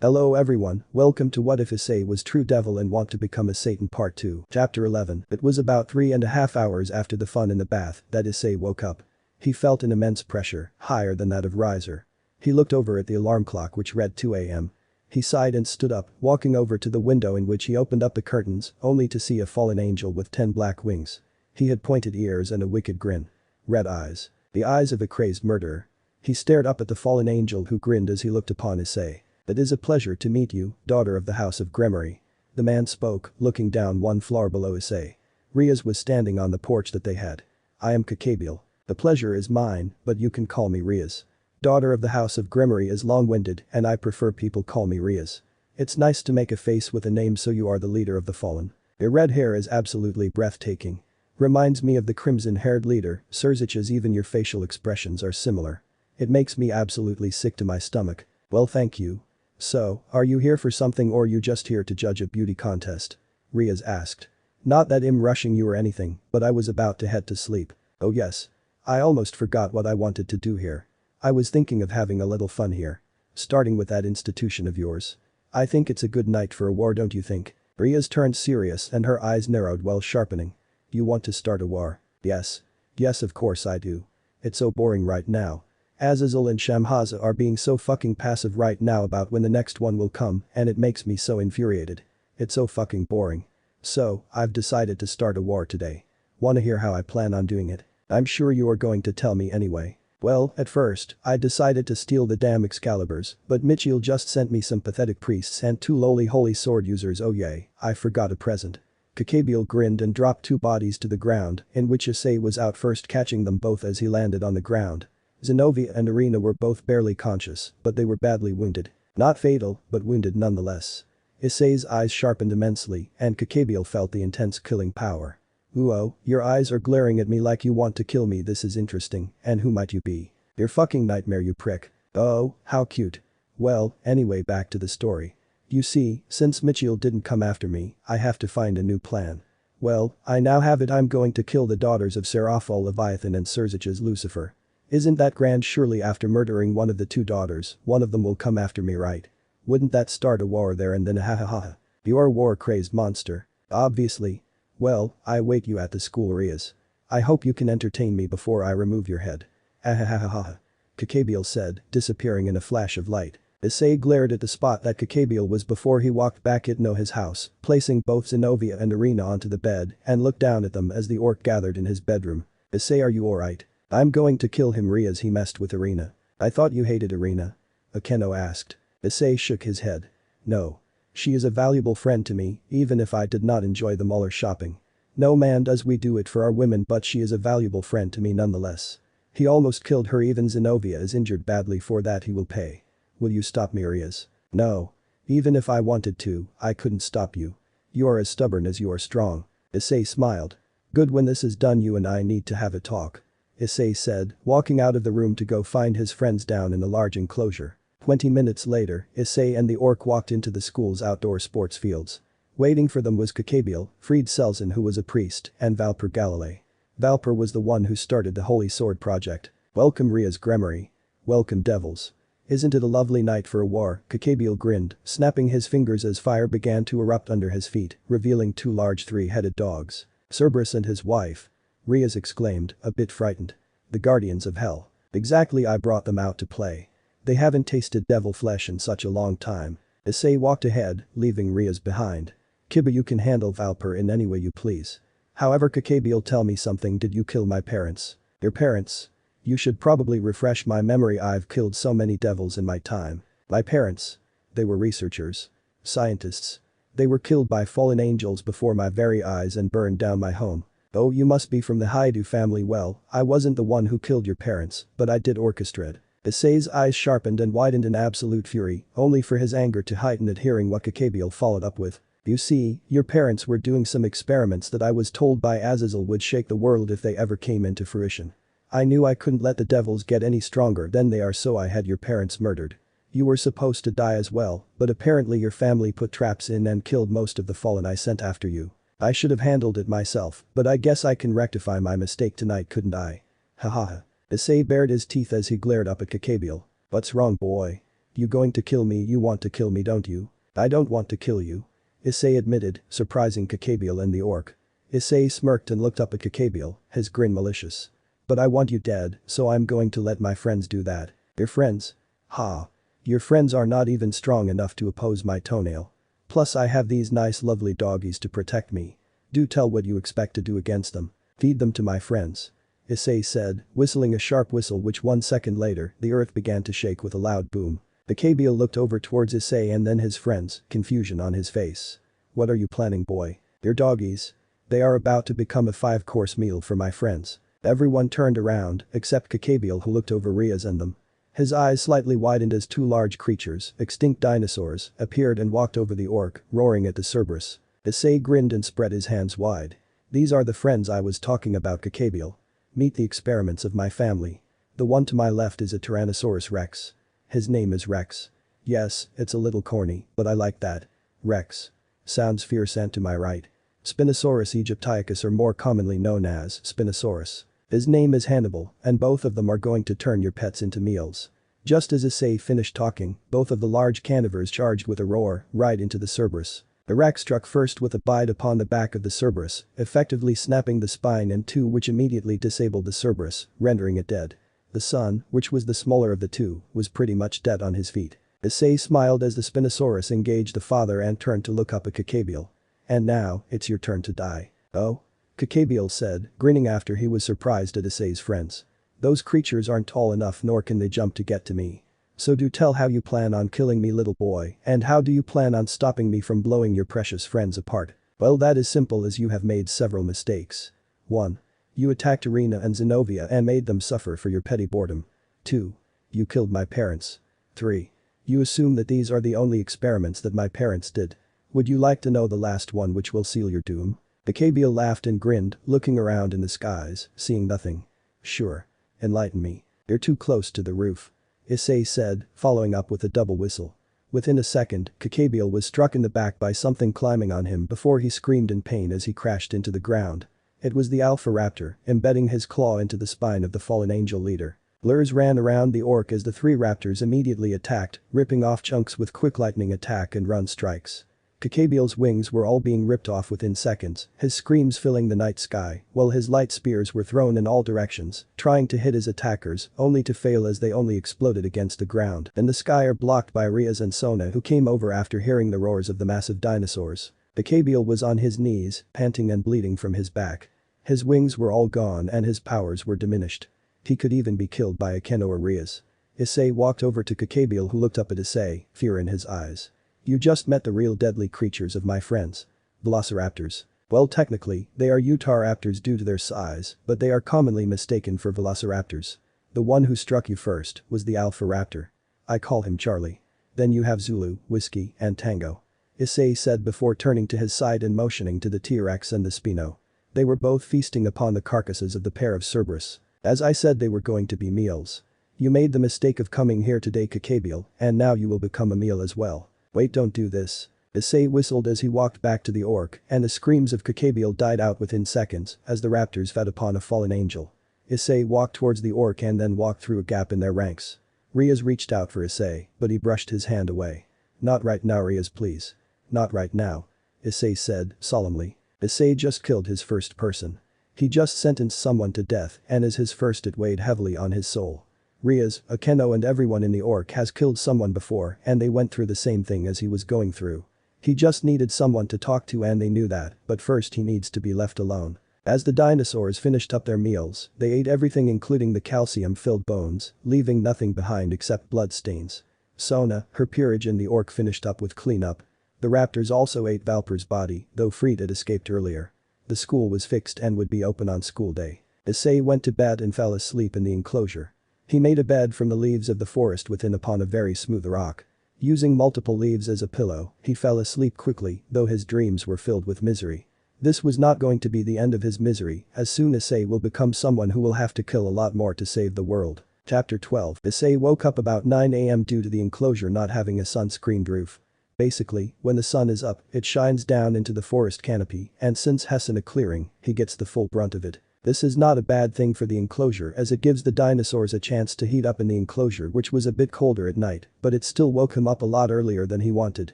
Hello everyone, welcome to What If Issei Was True Devil and Want to Become a Satan Part 2. Chapter 11. It was about 3.5 hours after the fun in the bath that Issei woke up. He felt an immense pressure, higher than that of Riser. He looked over at the alarm clock which read 2 a.m. He sighed and stood up, walking over to the window in which he opened up the curtains, only to see a fallen angel with 10 black wings. He had pointed ears and a wicked grin. Red eyes. The eyes of a crazed murderer. He stared up at the fallen angel who grinned as he looked upon Issei. "It is a pleasure to meet you, daughter of the House of Gremory." The man spoke, looking down one floor below Issei. Riaz was standing on the porch that they had. "I am Kakabiel. The pleasure is mine, but you can call me Riaz. Daughter of the House of Gremory is long-winded and I prefer people call me Riaz. It's nice to make a face with a name, so you are the leader of the fallen. Your red hair is absolutely breathtaking. Reminds me of the crimson-haired leader, Serzich's. Even your facial expressions are similar. It makes me absolutely sick to my stomach." "Well, thank you. So, are you here for something or you just here to judge a beauty contest?" Riaz asked. "Not that I'm rushing you or anything, but I was about to head to sleep." "Oh yes. I almost forgot what I wanted to do here. I was thinking of having a little fun here. Starting with that institution of yours. I think it's a good night for a war, don't you think?" Riaz turned serious and her eyes narrowed while sharpening. "You want to start a war?" "Yes. Yes, of course I do. It's so boring right now. Azazel and Shamhaza are being so fucking passive right now about when the next one will come, and it makes me so infuriated. It's so fucking boring. So, I've decided to start a war today. Wanna hear how I plan on doing it? I'm sure you are going to tell me anyway." "Well, at first, I decided to steal the damn Excaliburs, but Michiel just sent me some pathetic priests and 2 lowly holy sword users. Oh yay, I forgot a present." Kakabiel grinned and dropped 2 bodies to the ground, in which Issei was out first, catching them both as he landed on the ground. Zenobia and Irina were both barely conscious, but they were badly wounded. Not fatal, but wounded nonetheless. Issei's eyes sharpened immensely, and Kakabiel felt the intense killing power. "Ooh, your eyes are glaring at me like you want to kill me. This is interesting, and who might you be?" "Your fucking nightmare, you prick." "Oh, how cute. Well, anyway, back to the story. You see, since Michiel didn't come after me, I have to find a new plan. Well, I now have it. I'm going to kill the daughters of Seraphol Leviathan and Serzich's Lucifer. Isn't that grand? Surely after murdering one of the 2 daughters, one of them will come after me, right? Wouldn't that start a war there and then? Ha ha ha. You're a war-crazed monster." "Obviously. Well, I await you at the school, Riaz. I hope you can entertain me before I remove your head." "Ah ha ha ha ha," Kakabiel said, disappearing in a flash of light. Issei glared at the spot that Kakabiel was before he walked back into his house, placing both Zenobia and Irina onto the bed and looked down at them as the orc gathered in his bedroom. "Issei, are you alright?" "I'm going to kill him." Riaz, he messed with Irina. "I thought you hated Irina?" Akeno asked. Issei shook his head. "No. She is a valuable friend to me, even if I did not enjoy the Muller shopping. No man does we do it for our women, but she is a valuable friend to me nonetheless. He almost killed her. Even Zenobia is injured badly. For that he will pay. Will you stop me, Riaz?" "No. Even if I wanted to, I couldn't stop you. You are as stubborn as you are strong." Issei smiled. "Good, when this is done you and I need to have a talk," Issei said, walking out of the room to go find his friends down in the large enclosure. 20 minutes later, Issei and the orc walked into the school's outdoor sports fields. Waiting for them was Kakabiel, Fried Selzen, who was a priest, and Valper Galilei. Valper was the one who started the Holy Sword project. "Welcome, Riaz Gremory. Welcome, devils. Isn't it a lovely night for a war?" Kakabiel grinned, snapping his fingers as fire began to erupt under his feet, revealing 2 large 3-headed dogs. "Cerberus and his wife," Riaz exclaimed, a bit frightened. "The guardians of hell. Exactly, I brought them out to play. They haven't tasted devil flesh in such a long time." Issei walked ahead, leaving Riaz behind. "Kiba, you can handle Valper in any way you please. However, Kakabiel, tell me something. Did you kill my parents?" "Your parents? You should probably refresh my memory. I've killed so many devils in my time." "My parents? They were researchers. Scientists. They were killed by fallen angels before my very eyes and burned down my home." "Oh, you must be from the Hyoudou family. Well, I wasn't the one who killed your parents, but I did orchestrate." Issei's eyes sharpened and widened in absolute fury, only for his anger to heighten at hearing what Kakabiel followed up with. "You see, your parents were doing some experiments that I was told by Azazel would shake the world if they ever came into fruition. I knew I couldn't let the devils get any stronger than they are, so I had your parents murdered. You were supposed to die as well, but apparently your family put traps in and killed most of the fallen I sent after you. I should have handled it myself, but I guess I can rectify my mistake tonight, couldn't I?" "Ha ha ha." Issei bared his teeth as he glared up at Kakabiel. "What's wrong, boy? You going to kill me? You want to kill me, don't you? I don't want to kill you. Issei admitted, surprising Kakabiel and the orc. Issei smirked and looked up at Kakabiel, his grin malicious. But I want you dead, so I'm going to let my friends do that. Your friends? Ha. Your friends are not even strong enough to oppose my toenail. Plus I have these nice lovely doggies to protect me. Do tell what you expect to do against them. Feed them to my friends. Issei said, whistling a sharp whistle which 1 second later, the earth began to shake with a loud boom. Kakabiel looked over towards Issei and then his friends, confusion on his face. What are you planning, boy? They're doggies. They are about to become a 5-course meal for my friends. Everyone turned around, except Kakabiel who looked over Riaz and them. His eyes slightly widened as 2 large creatures, extinct dinosaurs, appeared and walked over the orc, roaring at the Cerberus. Issei grinned and spread his hands wide. These are the friends I was talking about, Kakabiel. Meet the experiments of my family. The one to my left is a Tyrannosaurus Rex. His name is Rex. Yes, it's a little corny, but I like that. Rex. Sounds fierce, and to my right. Spinosaurus aegyptiacus, or more commonly known as Spinosaurus. His name is Hannibal, and both of them are going to turn your pets into meals. Just as Issei finished talking, both of the large carnivores charged with a roar, right into the Cerberus. The Rex struck first with a bite upon the back of the Cerberus, effectively snapping the spine in 2, which immediately disabled the Cerberus, rendering it dead. The son, which was the smaller of the 2, was pretty much dead on his feet. Issei smiled as the Spinosaurus engaged the father and turned to look up at Kakabiel. And now, it's your turn to die. Oh? Kakabiel said, grinning after he was surprised at Issei's friends. Those creatures aren't tall enough nor can they jump to get to me. So do tell how you plan on killing me, little boy, and how do you plan on stopping me from blowing your precious friends apart? Well, that is simple, as you have made several mistakes. 1. You attacked Irina and Zenobia and made them suffer for your petty boredom. 2. You killed my parents. 3. You assume that these are the only experiments that my parents did. Would you like to know the last one, which will seal your doom? Kakabiel laughed and grinned, looking around in the skies, seeing nothing. Sure. Enlighten me. You're too close to the roof. Issei said, following up with a double whistle. Within a second, Kakabiel was struck in the back by something climbing on him before he screamed in pain as he crashed into the ground. It was the Alpha Raptor, embedding his claw into the spine of the fallen angel leader. Lurs ran around the orc as the 3 raptors immediately attacked, ripping off chunks with quick lightning attack and run strikes. Kakabiel's wings were all being ripped off within seconds, his screams filling the night sky, while his light spears were thrown in all directions, trying to hit his attackers, only to fail as they only exploded against the ground and the sky are blocked by Riaz and Sona, who came over after hearing the roars of the massive dinosaurs. Kakabiel was on his knees, panting and bleeding from his back. His wings were all gone and his powers were diminished. He could even be killed by a Keno or Riaz. Issei walked over to Kakabiel, who looked up at Issei, fear in his eyes. You just met the real deadly creatures of my friends. Velociraptors. Well, technically, they are Utahraptors due to their size, but they are commonly mistaken for velociraptors. The one who struck you first was the Alpha Raptor. I call him Charlie. Then you have Zulu, Whiskey, and Tango. Issei said before turning to his side and motioning to the T-Rex and the Spino. They were both feasting upon the carcasses of the pair of Cerberus. As I said, they were going to be meals. You made the mistake of coming here today, Kakabiel, and now you will become a meal as well. Wait, don't do this. Issei whistled as he walked back to the orc, and the screams of Kakabiel died out within seconds as the raptors fed upon a fallen angel. Issei walked towards the orc and then walked through a gap in their ranks. Riaz reached out for Issei, but he brushed his hand away. Not right now, Riaz, please. Not right now. Issei said, solemnly. Issei just killed his first person. He just sentenced someone to death, and as his first it weighed heavily on his soul. Riaz, Akeno and everyone in the orc has killed someone before and they went through the same thing as he was going through. He just needed someone to talk to and they knew that, but first he needs to be left alone. As the dinosaurs finished up their meals, they ate everything including the calcium-filled bones, leaving nothing behind except blood stains. Sona, her peerage and the orc finished up with cleanup. The raptors also ate Valper's body, though Freed had escaped earlier. The school was fixed and would be open on school day. Issei went to bed and fell asleep in the enclosure. He made a bed from the leaves of the forest within upon a very smooth rock. Using multiple leaves as a pillow, he fell asleep quickly, though his dreams were filled with misery. This was not going to be the end of his misery, as soon Issei will become someone who will have to kill a lot more to save the world. Chapter 12. Issei woke up about 9 AM due to the enclosure not having a sun-screened roof. Basically, when the sun is up, it shines down into the forest canopy, and since Hessen a clearing, he gets the full brunt of it. This is not a bad thing for the enclosure as it gives the dinosaurs a chance to heat up in the enclosure which was a bit colder at night, but it still woke him up a lot earlier than he wanted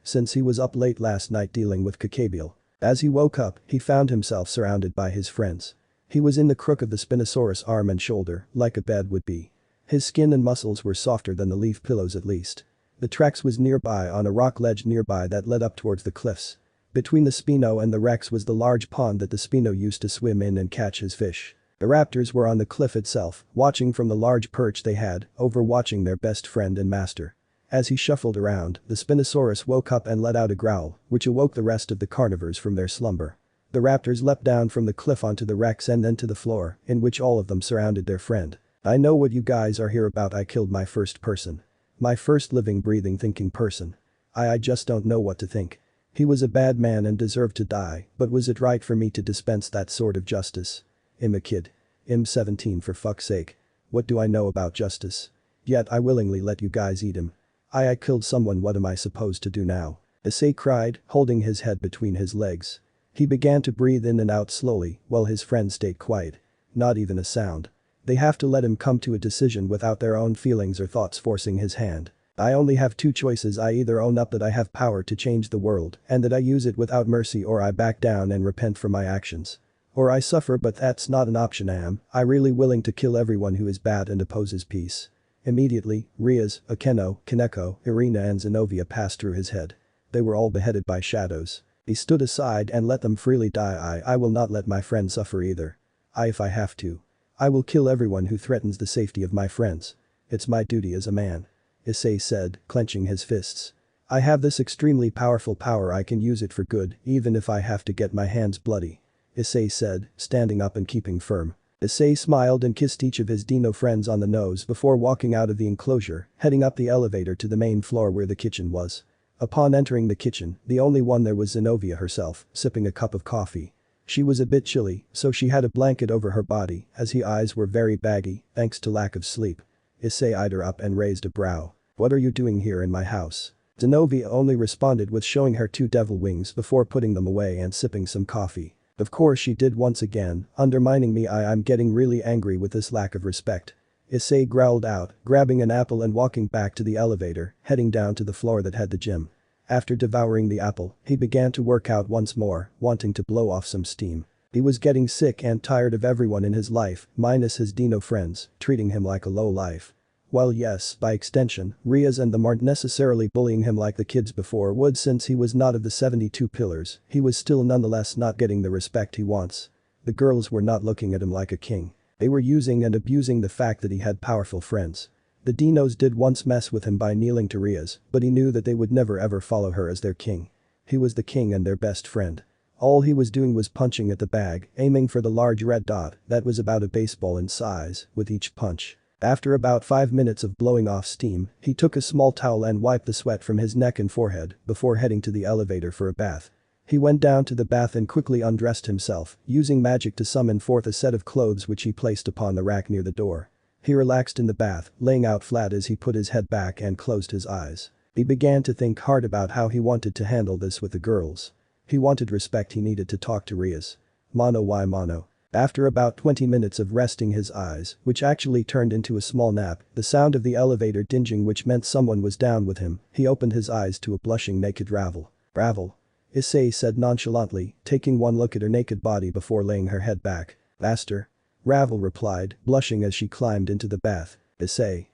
since he was up late last night dealing with Kakabiel. As he woke up, he found himself surrounded by his friends. He was in the crook of the Spinosaurus arm and shoulder, like a bed would be. His skin and muscles were softer than the leaf pillows at least. The Trex was nearby on a rock ledge nearby that led up towards the cliffs. Between the Spino and the Rex was the large pond that the Spino used to swim in and catch his fish. The raptors were on the cliff itself, watching from the large perch they had, overwatching their best friend and master. As he shuffled around, the Spinosaurus woke up and let out a growl, which awoke the rest of the carnivores from their slumber. The raptors leapt down from the cliff onto the Rex and then to the floor, in which all of them surrounded their friend. I know what you guys are here about. I killed my first person. My first living breathing thinking person. I just don't know what to think. He was a bad man and deserved to die, but was it right for me to dispense that sort of justice? I'm a kid. I'm 17 for fuck's sake. What do I know about justice? Yet I willingly let you guys eat him. I killed someone. What am I supposed to do now? Issei cried, holding his head between his legs. He began to breathe in and out slowly while his friends stayed quiet. Not even a sound. They have to let him come to a decision without their own feelings or thoughts forcing his hand. I only have two choices. I either own up that I have power to change the world and that I use it without mercy, or I back down and repent for my actions. Or I suffer, but that's not an option. Am I really willing to kill everyone who is bad and opposes peace? Immediately, Rias, Akeno, Kaneko, Irina and Zenovia passed through his head. They were all beheaded by shadows. He stood aside and let them freely die. I will not let my friend suffer either. If I have to. I will kill everyone who threatens the safety of my friends. It's my duty as a man. Issei said, clenching his fists. I have this extremely powerful power. I can use it for good, even if I have to get my hands bloody. Issei said, standing up and keeping firm. Issei smiled and kissed each of his dino friends on the nose before walking out of the enclosure, heading up the elevator to the main floor where the kitchen was. Upon entering the kitchen, the only one there was Zenovia herself, sipping a cup of coffee. She was a bit chilly, so she had a blanket over her body as her eyes were very baggy, thanks to lack of sleep. Issei eyed her up and raised a brow. What are you doing here in my house? Zenovia only responded with showing her two devil wings before putting them away and sipping some coffee. Of course she did once again, undermining me. I'm getting really angry with this lack of respect. Issei growled out, grabbing an apple and walking back to the elevator, heading down to the floor that had the gym. After devouring the apple, he began to work out once more, wanting to blow off some steam. He was getting sick and tired of everyone in his life, minus his dino friends, treating him like a lowlife. While yes, by extension, Rias and them aren't necessarily bullying him like the kids before would since he was not of the 72 pillars, he was still nonetheless not getting the respect he wants. The girls were not looking at him like a king. They were using and abusing the fact that he had powerful friends. The dinos did once mess with him by kneeling to Rias, but he knew that they would never ever follow her as their king. He was the king and their best friend. All he was doing was punching at the bag, aiming for the large red dot that was about a baseball in size with each punch. After about 5 minutes of blowing off steam, he took a small towel and wiped the sweat from his neck and forehead before heading to the elevator for a bath. He went down to the bath and quickly undressed himself, using magic to summon forth a set of clothes which he placed upon the rack near the door. He relaxed in the bath, laying out flat as he put his head back and closed his eyes. He began to think hard about how he wanted to handle this with the girls. He wanted respect. He needed to talk to Rias. Mono y mono. After about 20 minutes of resting his eyes, which actually turned into a small nap, the sound of the elevator dinging which meant someone was down with him, he opened his eyes to a blushing naked Ravel. Ravel. Issei said nonchalantly, taking one look at her naked body before laying her head back. Master. Ravel replied, blushing as she climbed into the bath. Issei.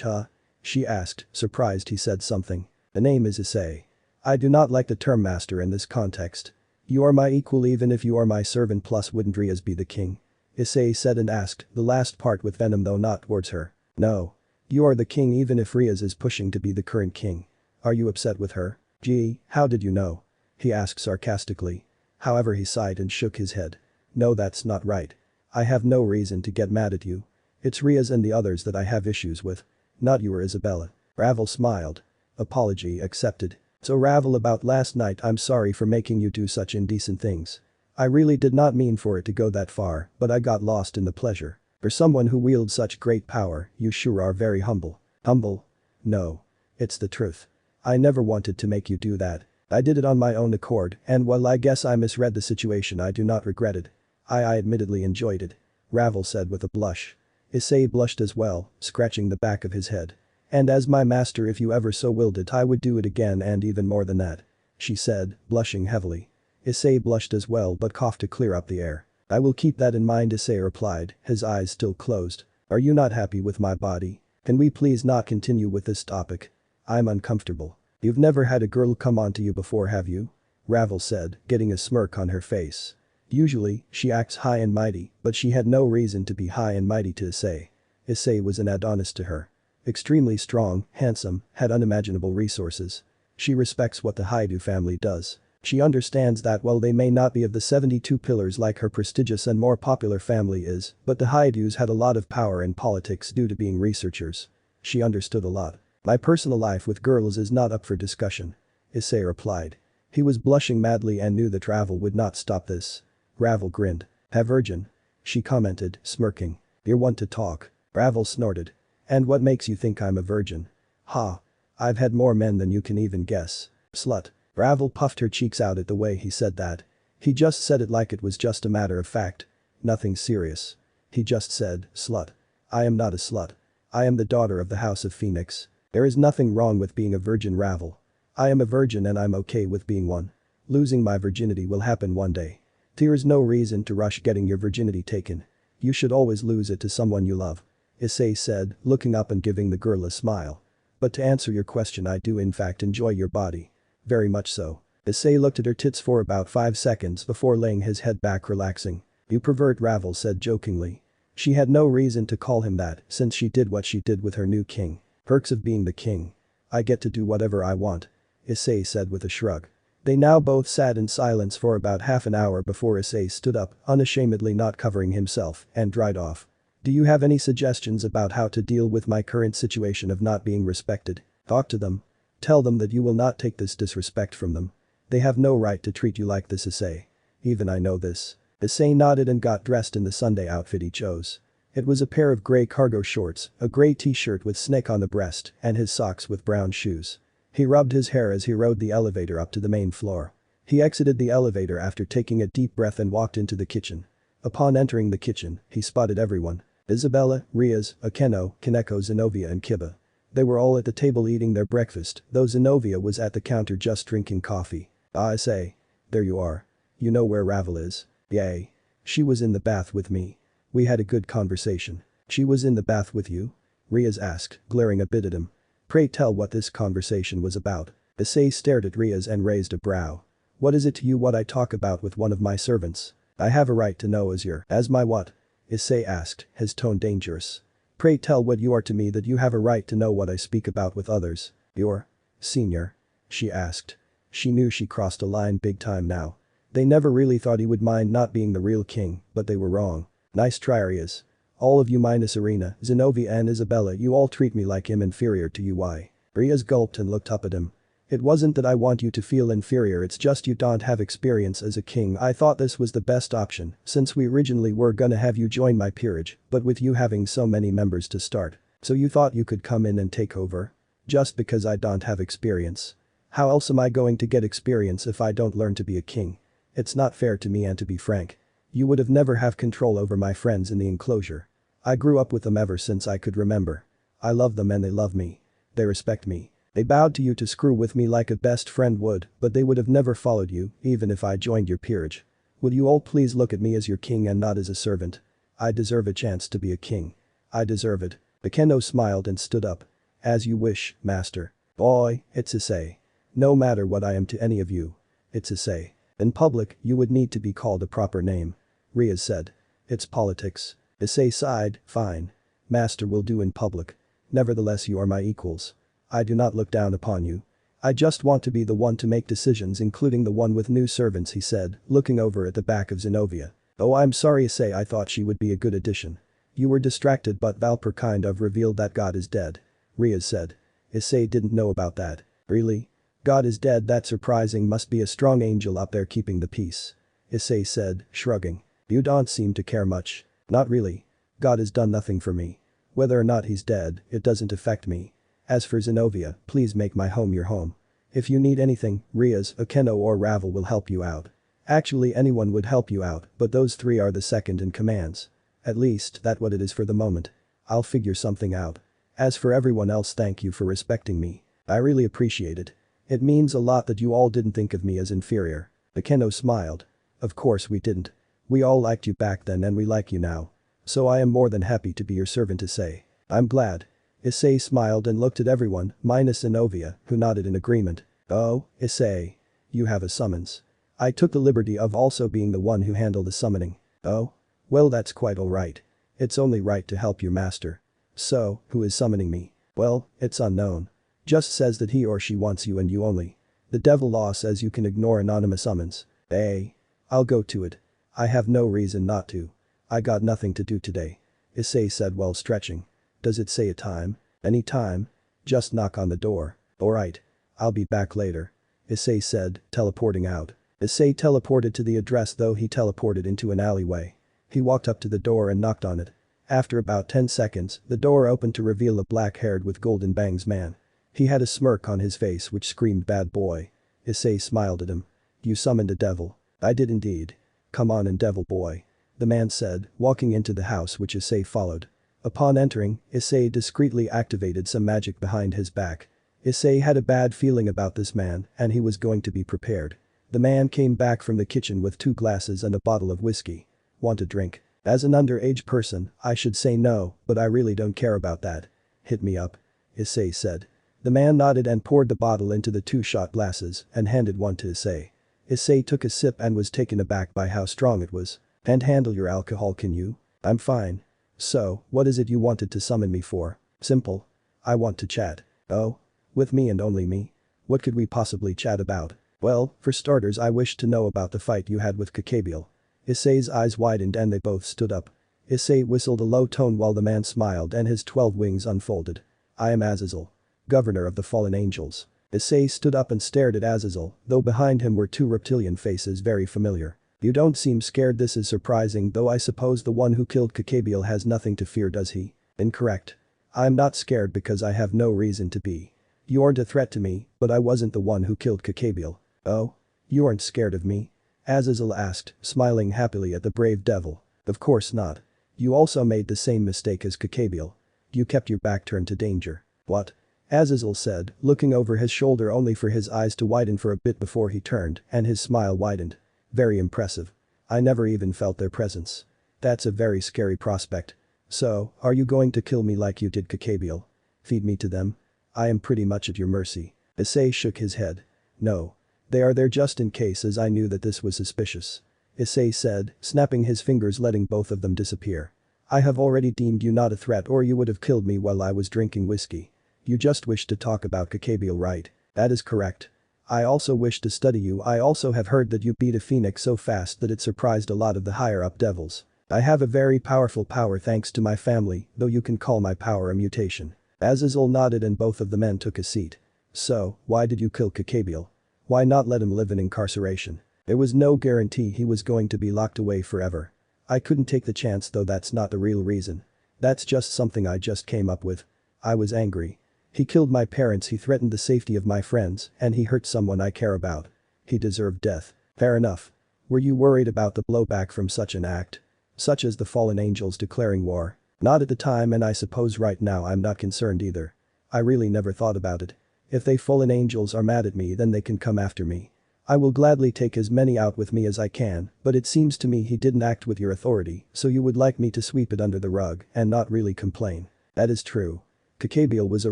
Huh? She asked, surprised he said something. The name is Issei. I do not like the term master in this context. You are my equal even if you are my servant, plus wouldn't Rias be the king? Issei said and asked, the last part with venom though not towards her. No. You are the king even if Rias is pushing to be the current king. Are you upset with her? Gee, how did you know? He asked sarcastically. However he sighed and shook his head. No, that's not right. I have no reason to get mad at you. It's Rias and the others that I have issues with. Not you or Isabella. Ravel smiled. Apology accepted. So Ravel, about last night, I'm sorry for making you do such indecent things. I really did not mean for it to go that far, but I got lost in the pleasure. For someone who wields such great power, you sure are very humble. Humble? No. It's the truth. I never wanted to make you do that. I did it on my own accord, and while I guess I misread the situation, I do not regret it. I admittedly enjoyed it. Ravel said with a blush. Issei blushed as well, scratching the back of his head. And as my master, if you ever so willed it, I would do it again and even more than that. She said, blushing heavily. Issei blushed as well but coughed to clear up the air. I will keep that in mind, Issei replied, his eyes still closed. Are you not happy with my body? Can we please not continue with this topic? I'm uncomfortable. You've never had a girl come on to you before, have you? Ravel said, getting a smirk on her face. Usually, she acts high and mighty, but she had no reason to be high and mighty to Issei. Issei was an Adonis to her. Extremely strong, handsome, had unimaginable resources. She respects what the Hyoudou family does. She understands that while they may not be of the 72 pillars like her prestigious and more popular family is, but the Hyoudous had a lot of power in politics due to being researchers. She understood a lot. My personal life with girls is not up for discussion. Issei replied. He was blushing madly and knew that Ravel would not stop this. Ravel grinned. A virgin. She commented, smirking. You're one to talk. Ravel snorted. And what makes you think I'm a virgin? Ha. I've had more men than you can even guess. Slut. Ravel puffed her cheeks out at the way he said that. He just said it like it was just a matter of fact. Nothing serious. He just said, slut. I am not a slut. I am the daughter of the House of Phoenix. There is nothing wrong with being a virgin, Ravel. I am a virgin and I'm okay with being one. Losing my virginity will happen one day. There is no reason to rush getting your virginity taken. You should always lose it to someone you love. Issei said, looking up and giving the girl a smile. But to answer your question, I do in fact enjoy your body. Very much so. Issei looked at her tits for about 5 seconds before laying his head back, relaxing. You pervert, Ravel said jokingly. She had no reason to call him that since she did what she did with her new king. Perks of being the king. I get to do whatever I want. Issei said with a shrug. They now both sat in silence for about half an hour before Issei stood up, unashamedly not covering himself, and dried off. Do you have any suggestions about how to deal with my current situation of not being respected? Talk to them. Tell them that you will not take this disrespect from them. They have no right to treat you like this, Issei. Even I know this. Issei nodded and got dressed in the Sunday outfit he chose. It was a pair of grey cargo shorts, a grey t-shirt with snake on the breast, and his socks with brown shoes. He rubbed his hair as he rode the elevator up to the main floor. He exited the elevator after taking a deep breath and walked into the kitchen. Upon entering the kitchen, he spotted everyone. Isabella, Riaz, Akeno, Kaneko, Zenobia and Kiba. They were all at the table eating their breakfast, though Zenobia was at the counter just drinking coffee. Ah, Issei. There you are. You know where Ravel is? Yay. She was in the bath with me. We had a good conversation. She was in the bath with you? Riaz asked, glaring a bit at him. Pray tell what this conversation was about. Issei stared at Riaz and raised a brow. What is it to you what I talk about with one of my servants? I have a right to know as my what? Issei asked, his tone dangerous. Pray tell what you are to me that you have a right to know what I speak about with others. Your senior? She asked. She knew she crossed a line big time now. They never really thought he would mind not being the real king, but they were wrong. Nice try, Riaz. All of you minus Irina, Zenobia and Isabella, you all treat me like I'm inferior to you. Why? Riaz gulped and looked up at him. It wasn't that I want you to feel inferior, it's just you don't have experience as a king. I thought this was the best option since we originally were gonna have you join my peerage, but with you having so many members to start. So you thought you could come in and take over? Just because I don't have experience. How else am I going to get experience if I don't learn to be a king? It's not fair to me, and to be frank. You would have never have control over my friends in the enclosure. I grew up with them ever since I could remember. I love them and they love me. They respect me. They bowed to you to screw with me like a best friend would, but they would have never followed you, even if I joined your peerage. Would you all please look at me as your king and not as a servant? I deserve a chance to be a king. I deserve it. Akeno smiled and stood up. As you wish, master. Boy, it's Issei. No matter what I am to any of you. It's Issei. In public, you would need to be called a proper name. Riaz said. It's politics. Issei sighed, fine. Master will do in public. Nevertheless, you are my equals. I do not look down upon you. I just want to be the one to make decisions, including the one with new servants, he said, looking over at the back of Zenobia. Oh, I'm sorry, Issei, I thought she would be a good addition. You were distracted, but Valper kind of revealed that God is dead. Riaz said. Issei didn't know about that. Really? God is dead? That's surprising, must be a strong angel up there keeping the peace. Issei said, shrugging. You don't seem to care much. Not really. God has done nothing for me. Whether or not he's dead, it doesn't affect me. As for Zenobia, please make my home your home. If you need anything, Riaz, Akeno or Ravel will help you out. Actually anyone would help you out, but those three are the second in commands. At least, that's what it is for the moment. I'll figure something out. As for everyone else, thank you for respecting me. I really appreciate it. It means a lot that you all didn't think of me as inferior. Akeno smiled. Of course we didn't. We all liked you back then and we like you now. So I am more than happy to be your servant, Issei. I'm glad. Issei smiled and looked at everyone, minus Inovia, who nodded in agreement. Oh, Issei. You have a summons. I took the liberty of also being the one who handled the summoning. Oh? Well, that's quite alright. It's only right to help your master. So, who is summoning me? Well, it's unknown. Just says that he or she wants you and you only. The devil law says you can ignore anonymous summons. Hey. I'll go to it. I have no reason not to. I got nothing to do today. Issei said while stretching. Does it say a time? Any time? Just knock on the door. Alright. I'll be back later. Issei said, teleporting out. Issei teleported to the address, though he teleported into an alleyway. He walked up to the door and knocked on it. After about 10 seconds, the door opened to reveal a black-haired with golden bangs man. He had a smirk on his face which screamed bad boy. Issei smiled at him. You summoned a devil. I did indeed. Come on in, devil boy. The man said, walking into the house which Issei followed. Upon entering, Issei discreetly activated some magic behind his back. Issei had a bad feeling about this man and he was going to be prepared. The man came back from the kitchen with 2 glasses and a bottle of whiskey. Want a drink? As an underage person, I should say no, but I really don't care about that. Hit me up. Issei said. The man nodded and poured the bottle into the 2 shot glasses and handed one to Issei. Issei took a sip and was taken aback by how strong it was. Can't handle your alcohol, can you? I'm fine. So, what is it you wanted to summon me for? Simple. I want to chat. Oh? With me and only me? What could we possibly chat about? Well, for starters, I wish to know about the fight you had with Kakabiel. Issei's eyes widened and they both stood up. Issei whistled a low tone while the man smiled and his 12 wings unfolded. I am Azazel. Governor of the Fallen Angels. Issei stood up and stared at Azazel, though behind him were 2 reptilian faces very familiar. You don't seem scared. This is surprising, though I suppose the one who killed Kakabiel has nothing to fear, does he? Incorrect. I'm not scared because I have no reason to be. You aren't a threat to me, but I wasn't the one who killed Kakabiel. Oh? You aren't scared of me? Azazel asked, smiling happily at the brave devil. Of course not. You also made the same mistake as Kakabiel. You kept your back turned to danger. What? Azazel said, looking over his shoulder only for his eyes to widen for a bit before he turned, and his smile widened. Very impressive. I never even felt their presence. That's a very scary prospect. So, are you going to kill me like you did Kakabiel? Feed me to them? I am pretty much at your mercy. Issei shook his head. No. They are there just in case, as I knew that this was suspicious. Issei said, snapping his fingers, letting both of them disappear. I have already deemed you not a threat, or you would have killed me while I was drinking whiskey. You just wish to talk about Kakabiel, right? That is correct. I also wish to study you. I also have heard that you beat a phoenix so fast that it surprised a lot of the higher-up devils. I have a very powerful power thanks to my family, though you can call my power a mutation. Azazel nodded and both of the men took a seat. So, why did you kill Kakabiel? Why not let him live in incarceration? There was no guarantee he was going to be locked away forever. I couldn't take the chance, though that's not the real reason. That's just something I just came up with. I was angry. He killed my parents, he threatened the safety of my friends, and he hurt someone I care about. He deserved death. Fair enough. Were you worried about the blowback from such an act? Such as the fallen angels declaring war? Not at the time, and I suppose right now I'm not concerned either. I really never thought about it. If they fallen angels are mad at me, then they can come after me. I will gladly take as many out with me as I can, but it seems to me he didn't act with your authority, so you would like me to sweep it under the rug and not really complain. That is true. Kakabiel was a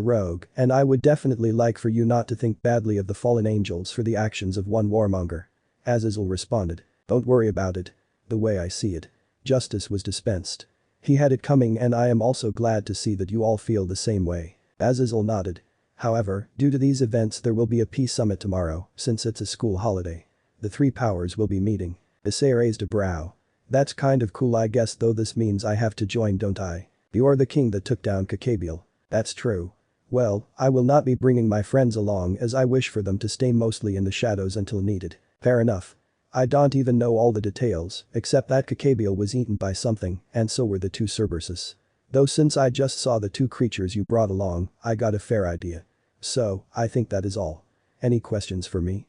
rogue, and I would definitely like for you not to think badly of the fallen angels for the actions of one warmonger. Azazel responded. Don't worry about it. The way I see it. Justice was dispensed. He had it coming, and I am also glad to see that you all feel the same way. Azazel nodded. However, due to these events there will be a peace summit tomorrow, since it's a school holiday. The 3 powers will be meeting. Issei raised a brow. That's kind of cool, I guess, though this means I have to join, don't I? You are the king that took down Kakabiel. That's true. Well, I will not be bringing my friends along as I wish for them to stay mostly in the shadows until needed. Fair enough. I don't even know all the details, except that Kakabiel was eaten by something, and so were the 2 Cerberuses. Though since I just saw the 2 creatures you brought along, I got a fair idea. So, I think that is all. Any questions for me?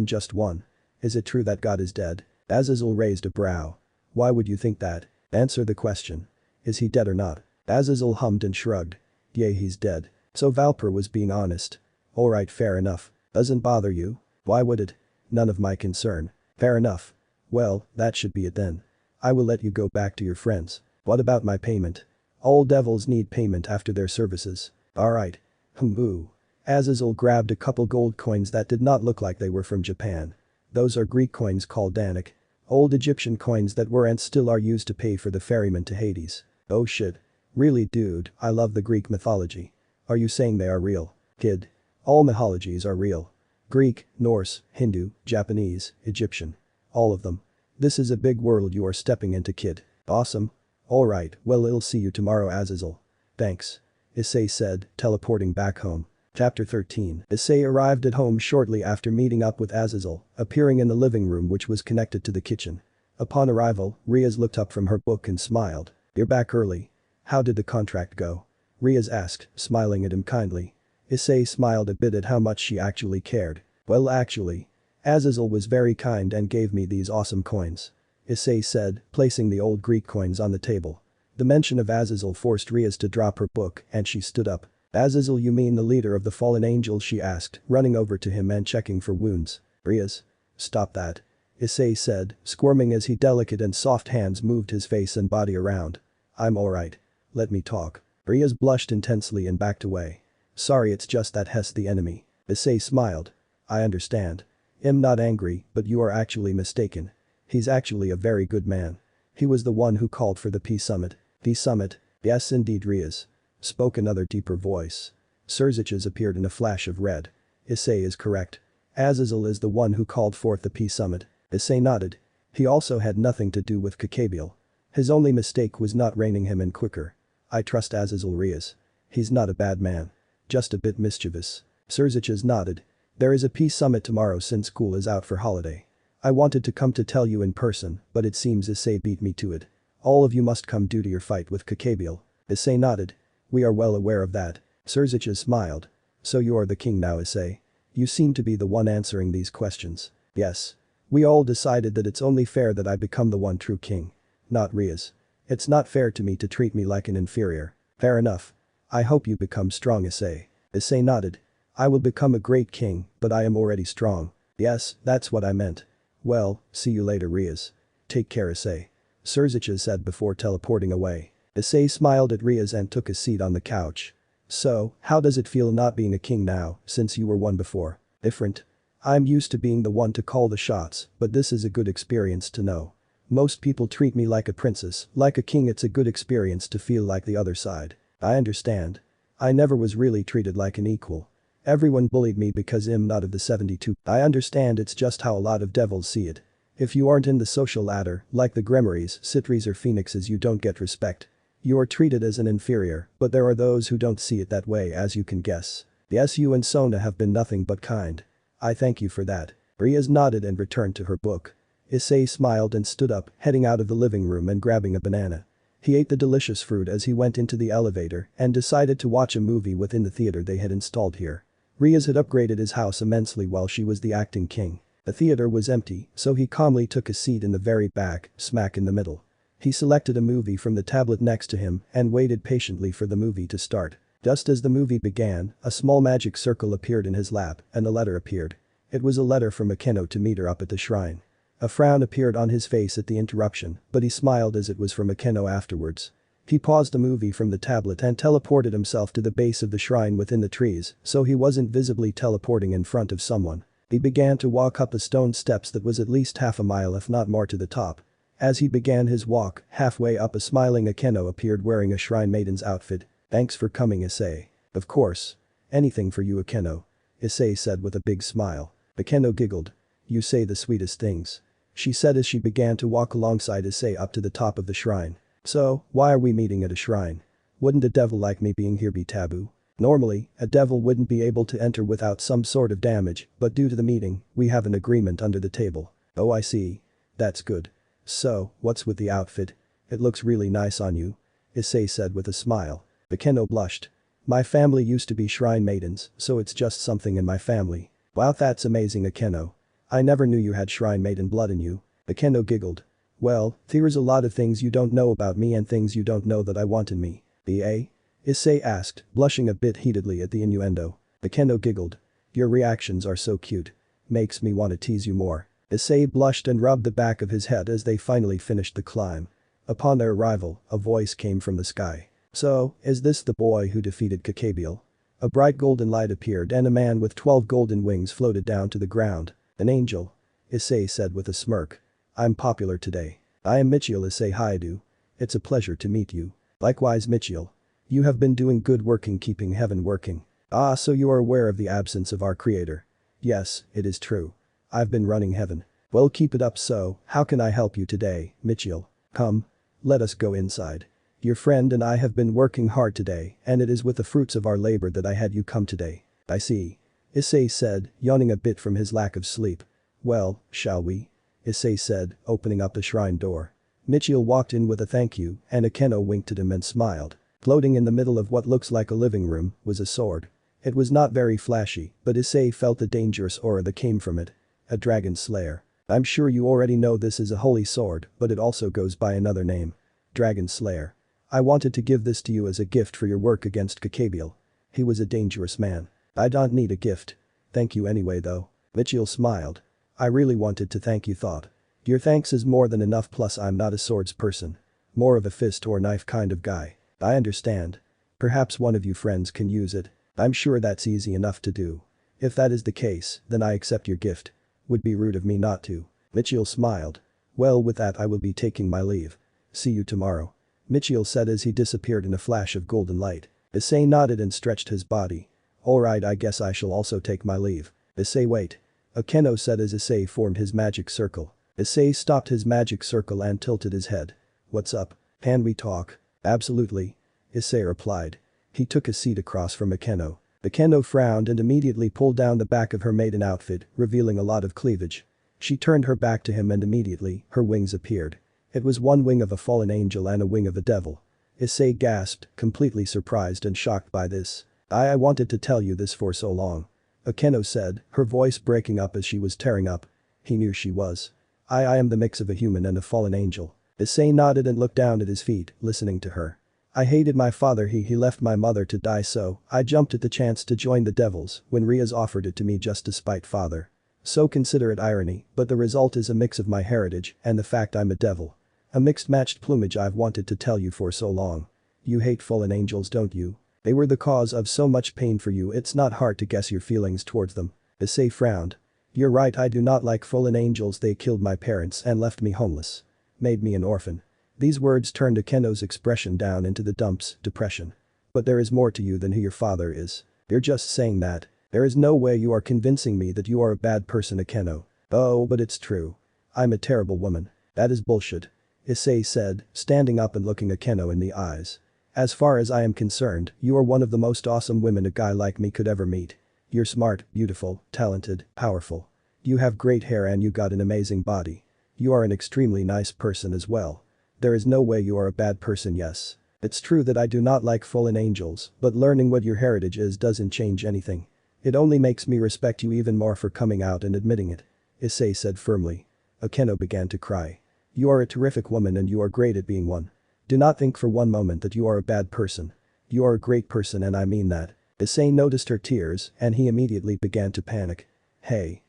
Just one. Is it true that God is dead? Azazel raised a brow. Why would you think that? Answer the question. Is he dead or not? Azazel hummed and shrugged. Yeah, he's dead. So Valper was being honest. Alright, fair enough. Doesn't bother you? Why would it? None of my concern. Fair enough. Well, that should be it then. I will let you go back to your friends. What about my payment? All devils need payment after their services. Alright. Ooh. Azazel grabbed a couple gold coins that did not look like they were from Japan. Those are Greek coins called Danik. Old Egyptian coins that were and still are used to pay for the ferryman to Hades. Oh shit. Really dude, I love the Greek mythology. Are you saying they are real? Kid. All mythologies are real. Greek, Norse, Hindu, Japanese, Egyptian. All of them. This is a big world you are stepping into, kid. Awesome. Alright, well I'll see you tomorrow, Azazel. Thanks. Issei said, teleporting back home. Chapter 13. Issei arrived at home shortly after meeting up with Azazel, appearing in the living room which was connected to the kitchen. Upon arrival, Riaz looked up from her book and smiled. You're back early. How did the contract go? Riaz asked, smiling at him kindly. Issei smiled a bit at how much she actually cared. Well actually. Azazel was very kind and gave me these awesome coins. Issei said, placing the old Greek coins on the table. The mention of Azazel forced Riaz to drop her book and she stood up. Azazel, you mean the leader of the fallen angels, she asked, running over to him and checking for wounds. Riaz. Stop that. Issei said, squirming as he delicate and soft hands moved his face and body around. I'm alright. Let me talk. Riaz blushed intensely and backed away. Sorry, it's just that Hess the enemy. Issei smiled. I understand. I'm not angry, but you are actually mistaken. He's actually a very good man. He was the one who called for the peace summit. Peace summit? Yes indeed, Riaz. Spoke another deeper voice. Surzich's appeared in a flash of red. Issei is correct. Azazel is the one who called forth the peace summit. Issei nodded. He also had nothing to do with Kakabiel. His only mistake was not reining him in quicker. I trust Azazel, Riaz. He's not a bad man. Just a bit mischievous. Surzich's nodded. There is a peace summit tomorrow since school is out for holiday. I wanted to come to tell you in person, but it seems Issei beat me to it. All of you must come due to your fight with Kakabiel. Issei nodded. We are well aware of that. Surzich's smiled. So you are the king now, Issei? You seem to be the one answering these questions. Yes. We all decided that it's only fair that I become the one true king. Not Riaz. It's not fair to me to treat me like an inferior. Fair enough. I hope you become strong, Issei. Issei nodded. I will become a great king, but I am already strong. Yes, that's what I meant. Well, see you later, Riaz. Take care, Issei. Surzicha said before teleporting away. Issei smiled at Riaz and took a seat on the couch. So, how does it feel not being a king now, since you were one before? Different. I'm used to being the one to call the shots, but this is a good experience to know. Most people treat me like a princess, like a king. It's a good experience to feel like the other side. I understand. I never was really treated like an equal. Everyone bullied me because I'm not of the 72. I understand, it's just how a lot of devils see it. If you aren't in the social ladder, like the Grimoires, Citries or Phoenixes, you don't get respect. You are treated as an inferior, but there are those who don't see it that way, as you can guess. Yes, you and Sona have been nothing but kind. I thank you for that. Riaz nodded and returned to her book. Issei smiled and stood up, heading out of the living room and grabbing a banana. He ate the delicious fruit as he went into the elevator and decided to watch a movie within the theater they had installed here. Riaz had upgraded his house immensely while she was the acting king. The theater was empty, so he calmly took a seat in the very back, smack in the middle. He selected a movie from the tablet next to him and waited patiently for the movie to start. Just as the movie began, a small magic circle appeared in his lap and a letter appeared. It was a letter from Akeno to meet her up at the shrine. A frown appeared on his face at the interruption, but he smiled as it was from Akeno afterwards. He paused the movie from the tablet and teleported himself to the base of the shrine within the trees, so he wasn't visibly teleporting in front of someone. He began to walk up the stone steps that was at least half a mile if not more to the top. As he began his walk, halfway up a smiling Akeno appeared wearing a shrine maiden's outfit. Thanks for coming, Issei. Of course. Anything for you, Akeno. Issei said with a big smile. Akeno giggled. You say the sweetest things. She said as she began to walk alongside Issei up to the top of the shrine. So, why are we meeting at a shrine? Wouldn't a devil like me being here be taboo? Normally, a devil wouldn't be able to enter without some sort of damage, but due to the meeting, we have an agreement under the table. Oh, I see. That's good. So, what's with the outfit? It looks really nice on you. Issei said with a smile. Akeno blushed. My family used to be shrine maidens, so it's just something in my family. Wow, that's amazing, Akeno. I never knew you had shrine maiden blood in you. Akeno giggled. Well, there's a lot of things you don't know about me and things you don't know that I want in me. Eh? Issei asked, blushing a bit heatedly at the innuendo. Akeno giggled. Your reactions are so cute. Makes me want to tease you more. Issei blushed and rubbed the back of his head as they finally finished the climb. Upon their arrival, a voice came from the sky. So, is this the boy who defeated Kakabiel? A bright golden light appeared and a man with 12 golden wings floated down to the ground. An angel. Issei said with a smirk. I'm popular today. I am Michiel Issei Hyoudou. It's a pleasure to meet you. Likewise Michiel. You have been doing good working keeping heaven working. Ah, so you are aware of the absence of our creator. Yes, it is true. I've been running heaven. Well, keep it up. So, how can I help you today, Michiel? Come. Let us go inside. Your friend and I have been working hard today and it is with the fruits of our labor that I had you come today. I see. Issei said, yawning a bit from his lack of sleep. Well, shall we? Issei said, opening up the shrine door. Michiel walked in with a thank you and Akeno winked at him and smiled. Floating in the middle of what looks like a living room was a sword. It was not very flashy, but Issei felt the dangerous aura that came from it. A dragon slayer. I'm sure you already know this is a holy sword, but it also goes by another name. Dragon Slayer. I wanted to give this to you as a gift for your work against Kakabiel. He was a dangerous man. I don't need a gift. Thank you anyway though. Michiel smiled. I really wanted to thank you thought. Your thanks is more than enough plus I'm not a swords person. More of a fist or knife kind of guy. I understand. Perhaps one of you friends can use it. I'm sure that's easy enough to do. If that is the case, then I accept your gift. Would be rude of me not to. Michiel smiled. Well with that I will be taking my leave. See you tomorrow. Michiel said as he disappeared in a flash of golden light. Issei nodded and stretched his body. Alright I guess I shall also take my leave. Issei wait. Akeno said as Issei formed his magic circle. Issei stopped his magic circle and tilted his head. What's up? Can we talk? Absolutely. Issei replied. He took a seat across from Akeno. Akeno frowned and immediately pulled down the back of her maiden outfit, revealing a lot of cleavage. She turned her back to him and immediately, her wings appeared. It was one wing of a fallen angel and a wing of a devil. Issei gasped, completely surprised and shocked by this. I wanted to tell you this for so long. Akeno said, her voice breaking up as she was tearing up. He knew she was. I am the mix of a human and a fallen angel. Issei nodded and looked down at his feet, listening to her. I hated my father he left my mother to die so I jumped at the chance to join the devils when Riaz offered it to me just to spite father. So consider it irony, but the result is a mix of my heritage and the fact I'm a devil. A mixed matched plumage I've wanted to tell you for so long. You hate fallen angels don't you? They were the cause of so much pain for you it's not hard to guess your feelings towards them. Issei frowned. You're right I do not like fallen angels they killed my parents and left me homeless. Made me an orphan. These words turned Akeno's expression down into the dumps, depression. But there is more to you than who your father is. You're just saying that. There is no way you are convincing me that you are a bad person Akeno. Oh but it's true. I'm a terrible woman. That is bullshit. Issei said, standing up and looking Akeno in the eyes. As far as I am concerned, you are one of the most awesome women a guy like me could ever meet. You're smart, beautiful, talented, powerful. You have great hair and you got an amazing body. You are an extremely nice person as well. There is no way you are a bad person yes. It's true that I do not like fallen angels, but learning what your heritage is doesn't change anything. It only makes me respect you even more for coming out and admitting it. Issei said firmly. Akeno began to cry. You are a terrific woman and you are great at being one. Do not think for one moment that you are a bad person. You are a great person and I mean that. Issei noticed her tears and he immediately began to panic. Hey.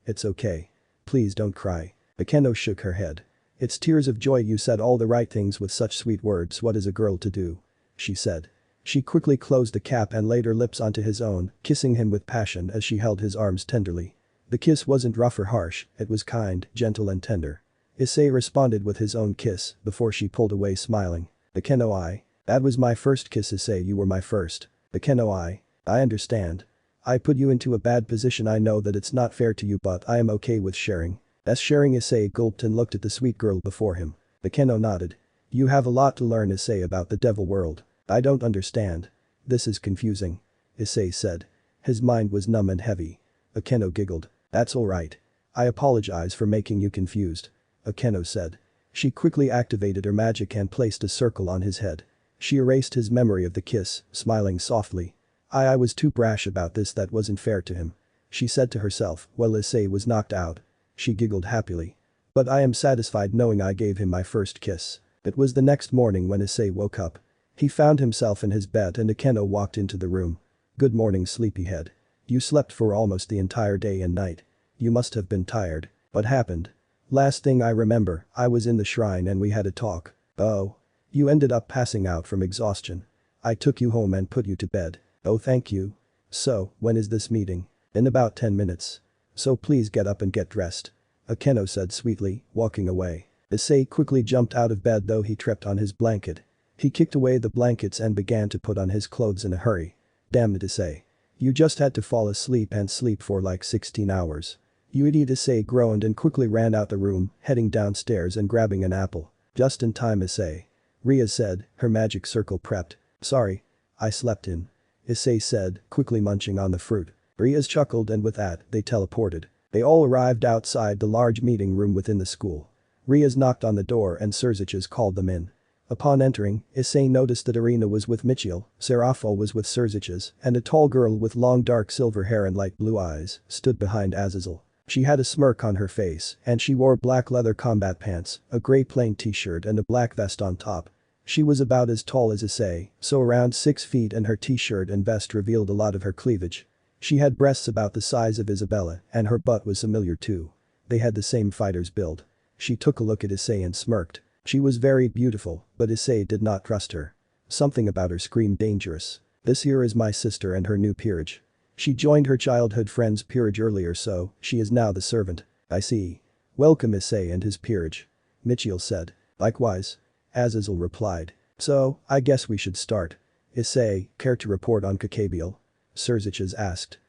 It's okay. Please don't cry. Akeno shook her head. It's tears of joy you said all the right things with such sweet words what is a girl to do? She said. She quickly closed the cap and laid her lips onto his own, kissing him with passion as she held his arms tenderly. The kiss wasn't rough or harsh, it was kind, gentle and tender. Issei responded with his own kiss before she pulled away smiling. Akeno that was my first kiss Issei you were my first. Akeno I understand. I put you into a bad position I know that it's not fair to you but I am okay with sharing. As sharing Issei gulped and looked at the sweet girl before him. Akeno nodded. You have a lot to learn Issei about the devil world. I don't understand. This is confusing. Issei said. His mind was numb and heavy. Akeno giggled. That's alright. I apologize for making you confused. Akeno said. She quickly activated her magic and placed a circle on his head. She erased his memory of the kiss, smiling softly. I was too brash about this that wasn't fair to him. She said to herself while Issei was knocked out. She giggled happily. But I am satisfied knowing I gave him my first kiss. It was the next morning when Issei woke up. He found himself in his bed and Akeno walked into the room. Good morning, sleepyhead. You slept for almost the entire day and night. You must have been tired. What happened? Last thing I remember, I was in the shrine and we had a talk. Oh. You ended up passing out from exhaustion. I took you home and put you to bed. Oh, thank you. So, when is this meeting? In about 10 minutes. So please get up and get dressed. Akeno said sweetly, walking away. Issei quickly jumped out of bed though he tripped on his blanket. He kicked away the blankets and began to put on his clothes in a hurry. Damn it, Issei. You just had to fall asleep and sleep for like 16 hours. You idiot, Issei groaned and quickly ran out the room, heading downstairs and grabbing an apple. Just in time, Issei. Ria said, her magic circle prepped. Sorry. I slept in. Issei said, quickly munching on the fruit. Ria's chuckled and with that, they teleported. They all arrived outside the large meeting room within the school. Ria's knocked on the door and Surzich's called them in. Upon entering, Issei noticed that Irina was with Michiel, Serafo was with Surzich's, and a tall girl with long dark silver hair and light blue eyes stood behind Azazel. She had a smirk on her face and she wore black leather combat pants, a grey plain t-shirt and a black vest on top. She was about as tall as Issei, so around 6 feet, and her t-shirt and vest revealed a lot of her cleavage. She had breasts about the size of Isabella and her butt was familiar too. They had the same fighter's build. She took a look at Issei and smirked. She was very beautiful, but Issei did not trust her. Something about her screamed dangerous. This here is my sister and her new peerage. She joined her childhood friend's peerage earlier, so she is now the servant. I see. Welcome Issei and his peerage. Michiel said. Likewise. Azazel replied. So, I guess we should start. Issei, care to report on Kakabiel? Surzich's asked.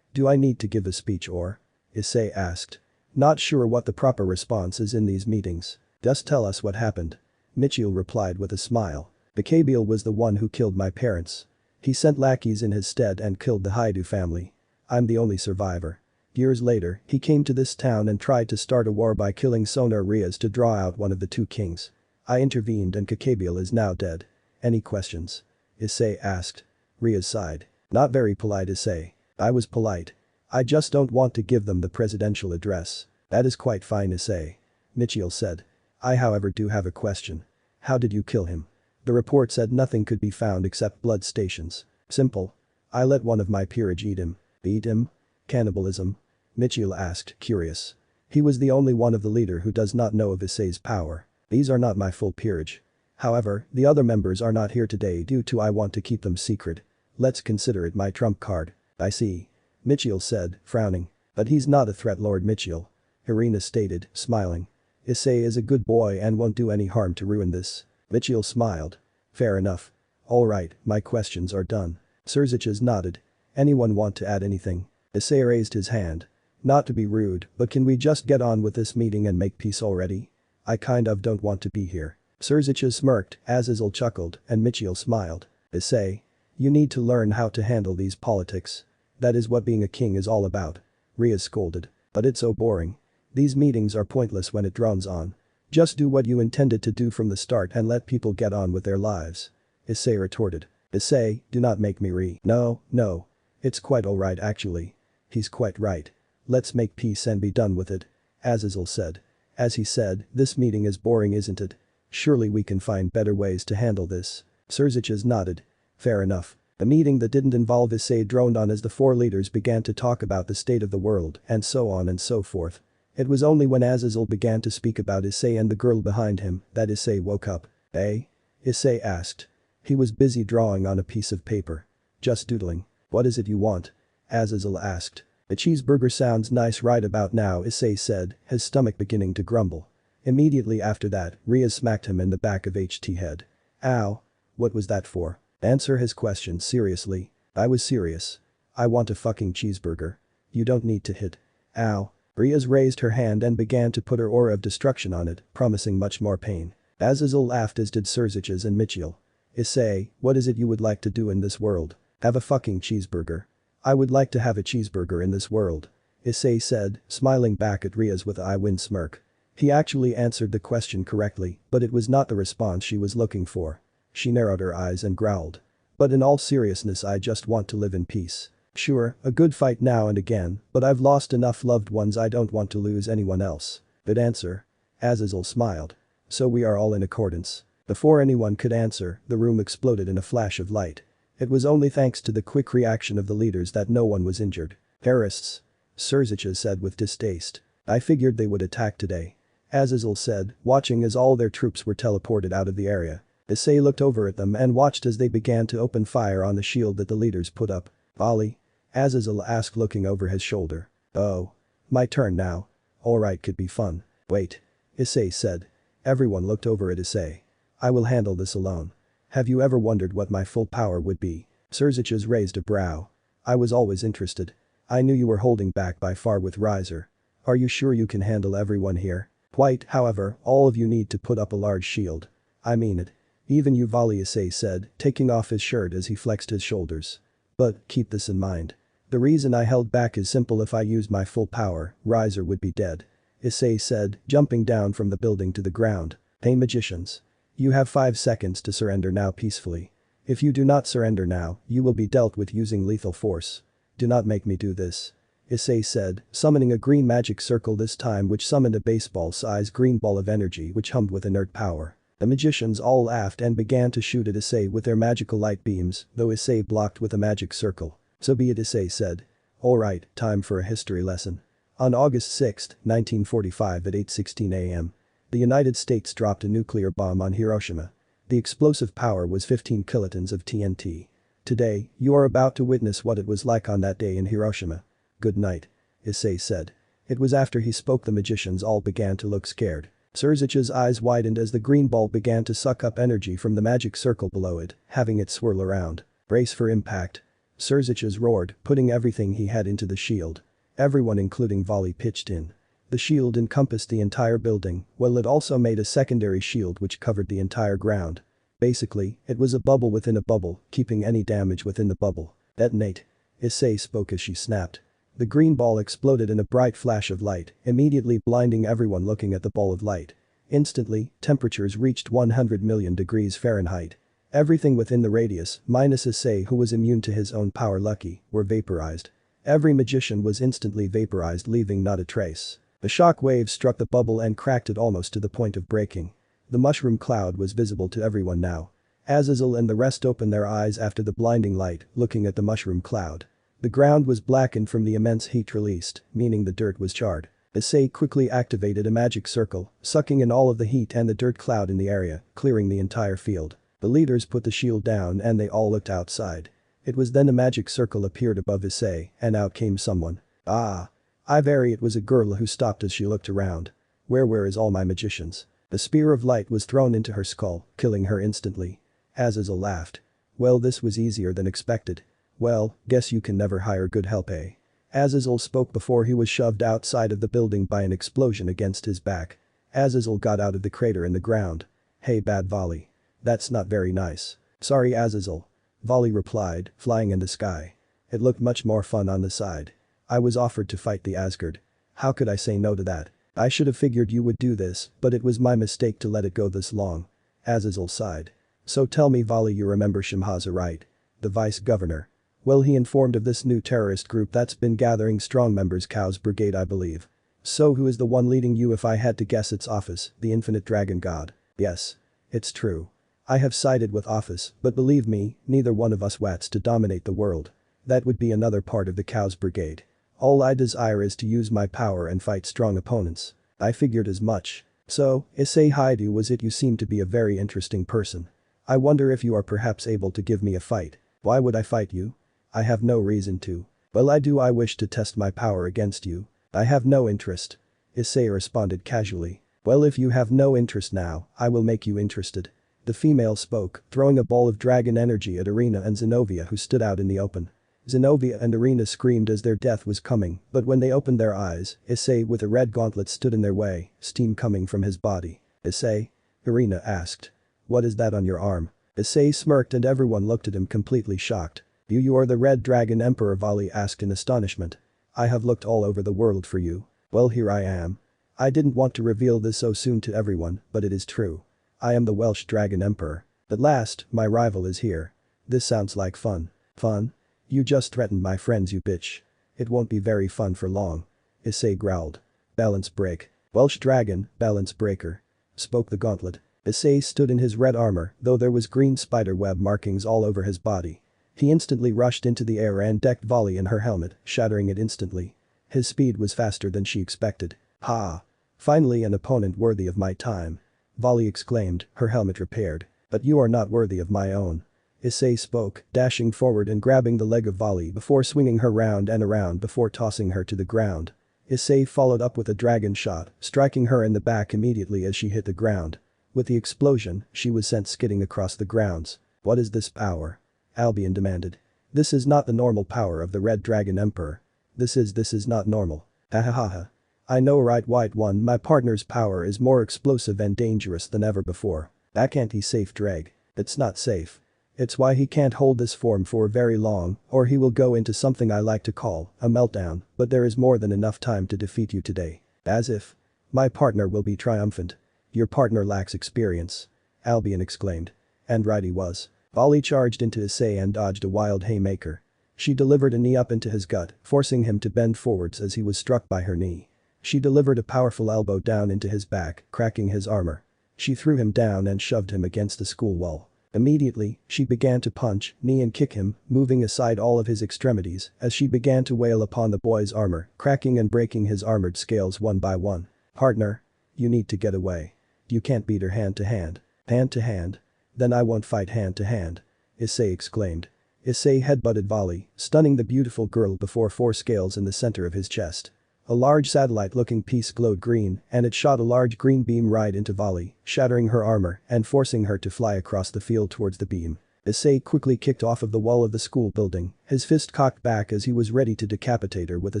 Do I need to give a speech or? Issei asked. Not sure what the proper response is in these meetings. Just tell us what happened. Michiel replied with a smile. Kakabiel was the one who killed my parents. He sent lackeys in his stead and killed the Hyoudou family. I'm the only survivor. Years later, he came to this town and tried to start a war by killing Sonar Rias to draw out one of the 2 kings. I intervened and Kakabiel is now dead. Any questions? Issei asked. Rias sighed. Not very polite, Issei. I was polite. I just don't want to give them the presidential address. That is quite fine, Issei. Michiel said. I however do have a question. How did you kill him? The report said nothing could be found except blood stations. Simple. I let one of my peerage eat him. Eat him? Cannibalism? Michiel asked, curious. He was the only one of the leader who does not know of Issei's power. These are not my full peerage. However, the other members are not here today due to I want to keep them secret. Let's consider it my trump card. I see. Michiel said, frowning. But he's not a threat, Lord Michiel. Irina stated, smiling. Issei is a good boy and won't do any harm to ruin this. Michiel smiled. Fair enough. Alright, my questions are done. Surzich's nodded. Anyone want to add anything? Issei raised his hand. Not to be rude, but can we just get on with this meeting and make peace already? I kind of don't want to be here. Surzich's smirked, Azazel chuckled, and Michiel smiled. Issei. You need to learn how to handle these politics. That is what being a king is all about. Ria scolded. But it's so boring. These meetings are pointless when it drones on. Just do what you intended to do from the start and let people get on with their lives. Issei retorted. Issei, do not make me No. It's quite alright actually. He's quite right. Let's make peace and be done with it. Azazel said. As he said, this meeting is boring, isn't it? Surely we can find better ways to handle this. Surzich's nodded. Fair enough. The meeting that didn't involve Issei droned on as the 4 leaders began to talk about the state of the world and so on and so forth. It was only when Azazel began to speak about Issei and the girl behind him that Issei woke up. Eh? Issei asked. He was busy drawing on a piece of paper. Just doodling. What is it you want? Azazel asked. The cheeseburger sounds nice right about now, Issei said, his stomach beginning to grumble. Immediately after that, Ria smacked him in the back of HT head. Ow. What was that for? Answer his question seriously. I was serious. I want a fucking cheeseburger. You don't need to hit. Ow. Riaz raised her hand and began to put her aura of destruction on it, promising much more pain. Azazel laughed as did Surzich's and Michiel. Issei, what is it you would like to do in this world? Have a fucking cheeseburger. I would like to have a cheeseburger in this world. Issei said, smiling back at Riaz with an I win smirk. He actually answered the question correctly, but it was not the response she was looking for. She narrowed her eyes and growled. But in all seriousness, I just want to live in peace. Sure, a good fight now and again, but I've lost enough loved ones, I don't want to lose anyone else. Good answer. Azazel smiled. So we are all in accordance. Before anyone could answer, the room exploded in a flash of light. It was only thanks to the quick reaction of the leaders that no one was injured. Terrorists. Surzicha said with distaste. I figured they would attack today. Azazel said, watching as all their troops were teleported out of the area. Issei looked over at them and watched as they began to open fire on the shield that the leaders put up. Volley? Azazel asked looking over his shoulder. Oh. My turn now. Alright, could be fun. Wait. Issei said. Everyone looked over at Issei. I will handle this alone. Have you ever wondered what my full power would be? Surzicha's raised a brow. I was always interested. I knew you were holding back by far with Riser. Are you sure you can handle everyone here? Quite, however, all of you need to put up a large shield. I mean it. Even you, Volley, Issei said, taking off his shirt as he flexed his shoulders. But, keep this in mind. The reason I held back is simple. If I used my full power, Riser would be dead. Issei said, jumping down from the building to the ground. Hey magicians. You have 5 seconds to surrender now peacefully. If you do not surrender now, you will be dealt with using lethal force. Do not make me do this. Issei said, summoning a green magic circle this time which summoned a baseball-sized green ball of energy which hummed with inert power. The magicians all laughed and began to shoot at Issei with their magical light beams, though Issei blocked with a magic circle. So be it, Issei said. Alright, time for a history lesson. On August 6, 1945 at 8:16 a.m. the United States dropped a nuclear bomb on Hiroshima. The explosive power was 15 kilotons of TNT. Today, you are about to witness what it was like on that day in Hiroshima. Good night. Issei said. It was after he spoke the magicians all began to look scared. Surzicha's eyes widened as the green ball began to suck up energy from the magic circle below it, having it swirl around. Brace for impact. Surzicha's roared, putting everything he had into the shield. Everyone including Volley pitched in. The shield encompassed the entire building, while it also made a secondary shield which covered the entire ground. Basically, it was a bubble within a bubble, keeping any damage within the bubble. Detonate. Issei spoke as she snapped. The green ball exploded in a bright flash of light, immediately blinding everyone looking at the ball of light. Instantly, temperatures reached 100 million degrees Fahrenheit. Everything within the radius, minus Issei who was immune to his own power lucky, were vaporized. Every magician was instantly vaporized, leaving not a trace. A shock wave struck the bubble and cracked it almost to the point of breaking. The mushroom cloud was visible to everyone now. Azazel and the rest opened their eyes after the blinding light, looking at the mushroom cloud. The ground was blackened from the immense heat released, meaning the dirt was charred. Issei quickly activated a magic circle, sucking in all of the heat and the dirt cloud in the area, clearing the entire field. The leaders put the shield down and they all looked outside. It was then a magic circle appeared above Issei, and out came someone. Ah. It was a girl who stopped as she looked around. Where is all my magicians? A spear of light was thrown into her skull, killing her instantly. Azazel laughed. Well, this was easier than expected. Well, guess you can never hire good help, eh? Azazel spoke before he was shoved outside of the building by an explosion against his back. Azazel got out of the crater in the ground. Hey bad Volley. That's not very nice. Sorry Azazel. Volley replied, flying in the sky. It looked much more fun on the side. I was offered to fight the Asgard. How could I say no to that? I should have figured you would do this, but it was my mistake to let it go this long. Azazel sighed. So tell me Volley, you remember Shimhaza, right? The vice governor. Well, he informed of this new terrorist group that's been gathering strong members, Chaos Brigade I believe. So who is the one leading you? If I had to guess, it's Office, the infinite dragon god. Yes. It's true. I have sided with Office, but believe me, neither one of us wants to dominate the world. That would be another part of the Chaos Brigade. All I desire is to use my power and fight strong opponents. I figured as much. So, Issei Hyoudou was it? You seem to be a very interesting person. I wonder if you are perhaps able to give me a fight. Why would I fight you? I have no reason to. Well, I wish to test my power against you. I have no interest. Issei responded casually. Well, if you have no interest now, I will make you interested. The female spoke, throwing a ball of dragon energy at Irina and Zenobia who stood out in the open. Zenobia and Irina screamed as their death was coming, but when they opened their eyes, Issei with a red gauntlet stood in their way, steam coming from his body. Issei? Irina asked. What is that on your arm? Issei smirked and everyone looked at him completely shocked. You are the Red Dragon Emperor, Volley asked in astonishment. I have looked all over the world for you. Well, here I am. I didn't want to reveal this so soon to everyone, but it is true. I am the Welsh Dragon Emperor. At last, my rival is here. This sounds like fun. Fun? You just threatened my friends, you bitch. It won't be very fun for long. Issei growled. Balance break. Welsh dragon, balance breaker. Spoke the gauntlet. Issei stood in his red armor, though there was green spider web markings all over his body. He instantly rushed into the air and decked volley in her helmet, shattering it instantly. His speed was faster than she expected. Ha! Finally an opponent worthy of my time. Volley exclaimed, her helmet repaired. But you are not worthy of my own. Issei spoke, dashing forward and grabbing the leg of Volley before swinging her round and around before tossing her to the ground. Issei followed up with a dragon shot, striking her in the back immediately as she hit the ground. With the explosion, she was sent skidding across the grounds. What is this power? Albion demanded. This is not the normal power of the Red Dragon Emperor. This is not normal. Hahaha. I know right, White One, my partner's power is more explosive and dangerous than ever before. That can't be safe, Drag. It's not safe. It's why he can't hold this form for very long, or he will go into something I like to call a meltdown, but there is more than enough time to defeat you today. As if. My partner will be triumphant. Your partner lacks experience. Albion exclaimed. And right he was. Volley charged into Issei and dodged a wild haymaker. She delivered a knee up into his gut, forcing him to bend forwards as he was struck by her knee. She delivered a powerful elbow down into his back, cracking his armor. She threw him down and shoved him against the school wall. Immediately, she began to punch, knee and kick him, moving aside all of his extremities as she began to wail upon the boy's armor, cracking and breaking his armored scales one by one. Partner. You need to get away. You can't beat her hand to hand. Hand to hand? Then I won't fight hand to hand. Issei exclaimed. Issei headbutted Volley, stunning the beautiful girl before 4 scales in the center of his chest. A large satellite-looking piece glowed green, and it shot a large green beam right into Volley, shattering her armor and forcing her to fly across the field towards the beam. Issei quickly kicked off of the wall of the school building, his fist cocked back as he was ready to decapitate her with a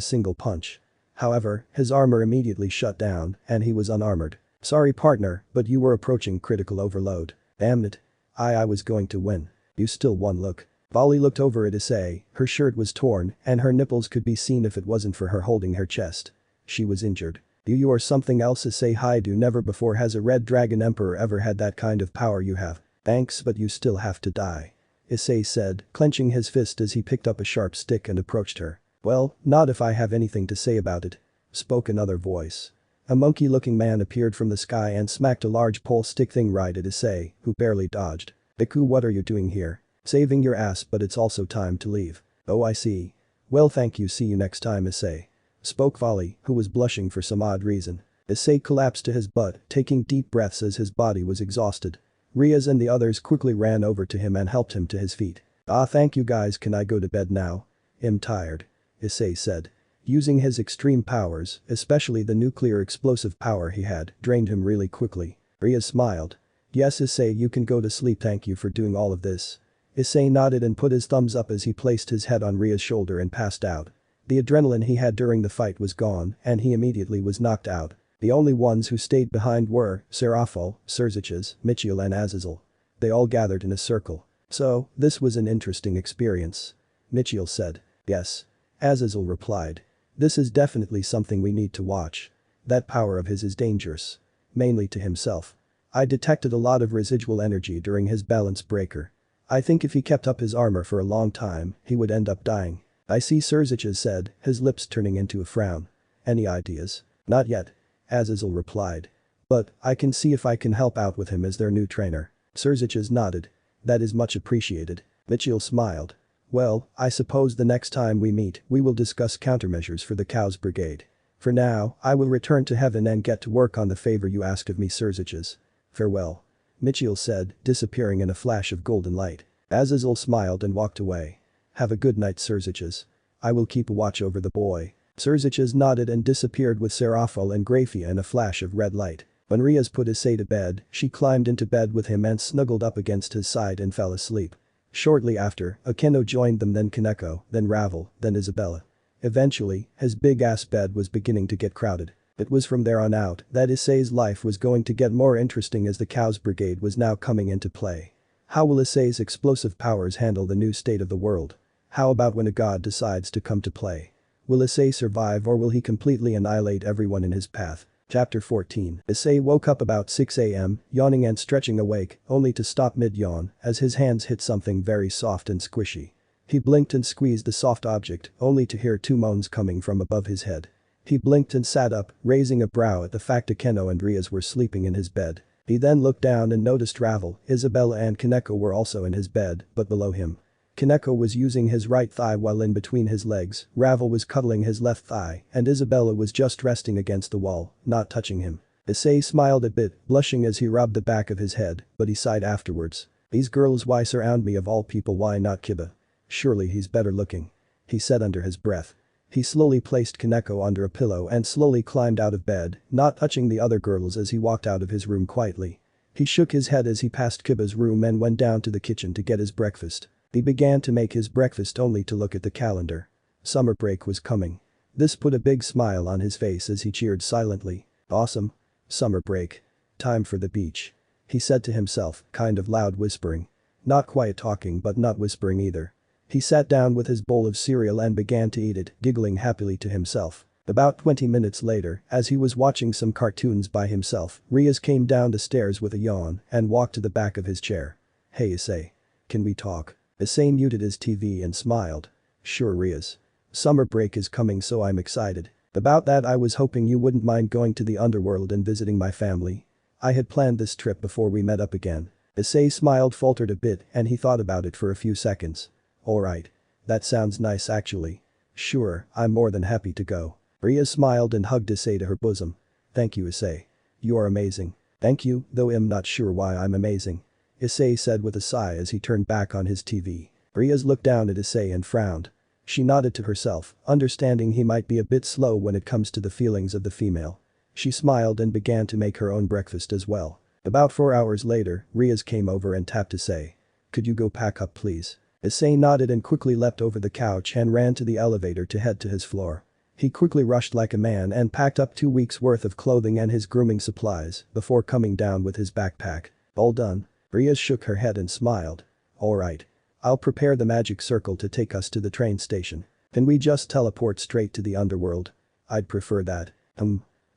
single punch. However, his armor immediately shut down, and he was unarmored. Sorry partner, but you were approaching critical overload. Damn it. I was going to win. You still won, look. Volley looked over at Issei, her shirt was torn and her nipples could be seen if it wasn't for her holding her chest. She was injured. You are something else, Issei Hyoudou. Never before has a Red Dragon Emperor ever had that kind of power you have. Thanks, but you still have to die. Issei said, clenching his fist as he picked up a sharp stick and approached her. Well, not if I have anything to say about it. Spoke another voice. A monkey-looking man appeared from the sky and smacked a large pole stick thing right at Issei, who barely dodged. Biku, what are you doing here? Saving your ass, but it's also time to leave. Oh, I see. Well, thank you, see you next time, Issei. Spoke Volley, who was blushing for some odd reason. Issei collapsed to his butt, taking deep breaths as his body was exhausted. Riaz and the others quickly ran over to him and helped him to his feet. Ah, thank you guys, can I go to bed now? I'm tired. Issei said. Using his extreme powers, especially the nuclear explosive power he had, drained him really quickly. Riaz smiled. Yes, Issei, you can go to sleep, thank you for doing all of this. Issei nodded and put his thumbs up as he placed his head on Ria's shoulder and passed out. The adrenaline he had during the fight was gone and he immediately was knocked out. The only ones who stayed behind were Serafal, Serziches, Michiel and Azazel. They all gathered in a circle. So, this was an interesting experience. Michiel said. Yes. Azazel replied. This is definitely something we need to watch. That power of his is dangerous. Mainly to himself. I detected a lot of residual energy during his balance breaker. I think if he kept up his armor for a long time, he would end up dying. I see, Serziches said, his lips turning into a frown. Any ideas? Not yet. Azazel replied. But, I can see if I can help out with him as their new trainer. Serziches nodded. That is much appreciated. Michiel smiled. Well, I suppose the next time we meet, we will discuss countermeasures for the Cows Brigade. For now, I will return to heaven and get to work on the favor you asked of me, Serziches. Farewell. Michiel said, disappearing in a flash of golden light. Azazel smiled and walked away. Have a good night, Serziches. I will keep a watch over the boy. Serziches nodded and disappeared with Serafal and Grafia in a flash of red light. When Riaz put Issei to bed, she climbed into bed with him and snuggled up against his side and fell asleep. Shortly after, Akeno joined them, then Kaneko, then Ravel, then Isabella. Eventually, his big-ass bed was beginning to get crowded. It was from there on out that Issei's life was going to get more interesting as the Cows Brigade was now coming into play. How will Issei's explosive powers handle the new state of the world? How about when a god decides to come to play? Will Issei survive or will he completely annihilate everyone in his path? Chapter 14. Issei woke up about 6 a.m., yawning and stretching awake, only to stop mid-yawn as his hands hit something very soft and squishy. He blinked and squeezed the soft object, only to hear 2 moans coming from above his head. He blinked and sat up, raising a brow at the fact Akeno and Rias were sleeping in his bed. He then looked down and noticed Ravel, Isabella and Kaneko were also in his bed, but below him. Kaneko was using his right thigh while in between his legs, Ravel was cuddling his left thigh, and Isabella was just resting against the wall, not touching him. Issei smiled a bit, blushing as he rubbed the back of his head, but he sighed afterwards. These girls, why surround me of all people, why not Kiba? Surely he's better looking. He said under his breath. He slowly placed Kaneko under a pillow and slowly climbed out of bed, not touching the other girls as he walked out of his room quietly. He shook his head as he passed Kiba's room and went down to the kitchen to get his breakfast. He began to make his breakfast only to look at the calendar. Summer break was coming. This put a big smile on his face as he cheered silently. Awesome. Summer break. Time for the beach. He said to himself, kind of loud whispering. Not quiet talking but not whispering either. He sat down with his bowl of cereal and began to eat it, giggling happily to himself. About 20 minutes later, as he was watching some cartoons by himself, Rias came down the stairs with a yawn and walked to the back of his chair. Hey Issei. Can we talk? Issei muted his TV and smiled. Sure Rias. Summer break is coming so I'm excited. About that I was hoping you wouldn't mind going to the underworld and visiting my family. I had planned this trip before we met up again. Issei smiled, faltered a bit and he thought about it for a few seconds. Alright. That sounds nice actually. Sure, I'm more than happy to go. Rias smiled and hugged Issei to her bosom. Thank you Issei. You are amazing. Thank you, though I'm not sure why I'm amazing. Issei said with a sigh as he turned back on his TV. Rias looked down at Issei and frowned. She nodded to herself, understanding he might be a bit slow when it comes to the feelings of the female. She smiled and began to make her own breakfast as well. About 4 hours later, Rias came over and tapped Issei. Could you go pack up please? Issei nodded and quickly leapt over the couch and ran to the elevator to head to his floor. He quickly rushed like a man and packed up 2 weeks worth of clothing and his grooming supplies before coming down with his backpack. All done. Rias shook her head and smiled. Alright. I'll prepare the magic circle to take us to the train station. Can we just teleport straight to the underworld? I'd prefer that.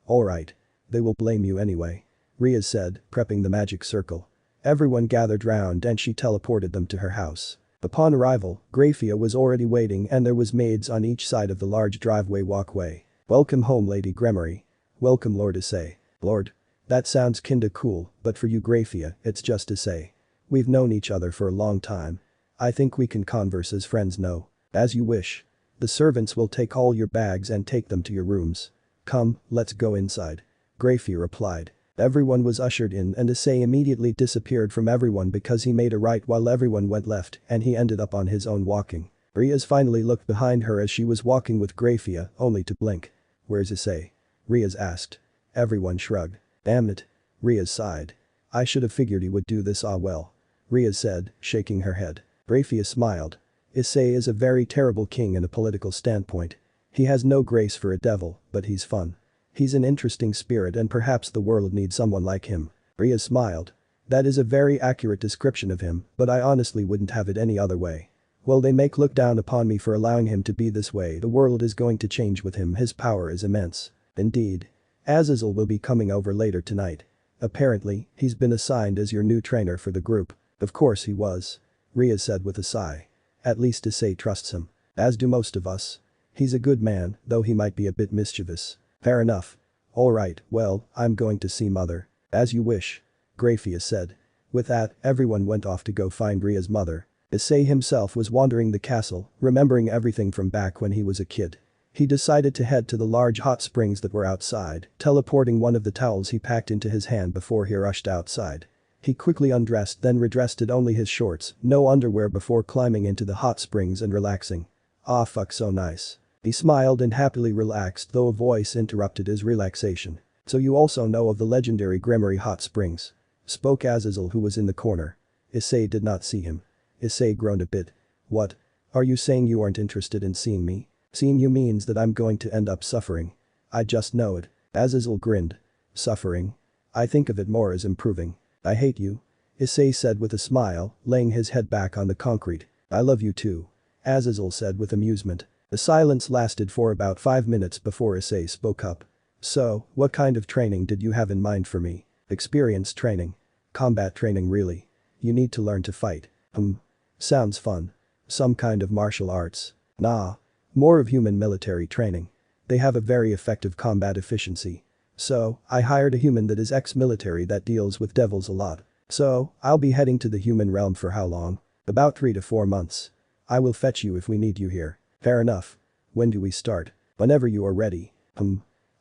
Alright. They will blame you anyway. Rias said, prepping the magic circle. Everyone gathered round and she teleported them to her house. Upon arrival, Graphia was already waiting and there was maids on each side of the large driveway walkway. Welcome home Lady Gremory. Welcome Lord Issei. Lord. That sounds kinda cool, but for you Graphia, it's just Issei. We've known each other for a long time. I think we can converse as friends no. As you wish. The servants will take all your bags and take them to your rooms. Come, let's go inside. Graphia replied. Everyone was ushered in and Issei immediately disappeared from everyone because he made a right while everyone went left and he ended up on his own walking. Rias finally looked behind her as she was walking with Graphia, only to blink. Where's Issei? Rias asked. Everyone shrugged. Damn it. Rias sighed. I should have figured he would do this well. Rias said, shaking her head. Graphia smiled. Issei is a very terrible king in a political standpoint. He has no grace for a devil, but he's fun. He's an interesting spirit and perhaps the world needs someone like him. Rias smiled. That is a very accurate description of him, but I honestly wouldn't have it any other way. Well, they may look down upon me for allowing him to be this way. The world is going to change with him. His power is immense. Indeed. Azazel will be coming over later tonight. Apparently, he's been assigned as your new trainer for the group. Of course he was. Rias said with a sigh. At least Issei trusts him. As do most of us. He's a good man, though he might be a bit mischievous. Fair enough. Alright, well, I'm going to see mother. As you wish. Graphia said. With that, everyone went off to go find Ria's mother. Issei himself was wandering the castle, remembering everything from back when he was a kid. He decided to head to the large hot springs that were outside, teleporting one of the towels he packed into his hand before he rushed outside. He quickly undressed then redressed it only his shorts, no underwear before climbing into the hot springs and relaxing. Ah fuck so nice. He smiled and happily relaxed though a voice interrupted his relaxation. So you also know of the legendary Gremory hot springs? Spoke Azazel who was in the corner. Issei did not see him. Issei groaned a bit. What? Are you saying you aren't interested in seeing me? Seeing you means that I'm going to end up suffering. I just know it. Azazel grinned. Suffering? I think of it more as improving. I hate you. Issei said with a smile, laying his head back on the concrete. I love you too. Azazel said with amusement. The silence lasted for about 5 minutes before Issei spoke up. So, what kind of training did you have in mind for me? Experience training. Combat training really. You need to learn to fight. Sounds fun. Some kind of martial arts. Nah. More of human military training. They have a very effective combat efficiency. So, I hired a human that is ex-military that deals with devils a lot. So, I'll be heading to the human realm for how long? About 3 to 4 months. I will fetch you if we need you here. Fair enough. When do we start? Whenever you are ready.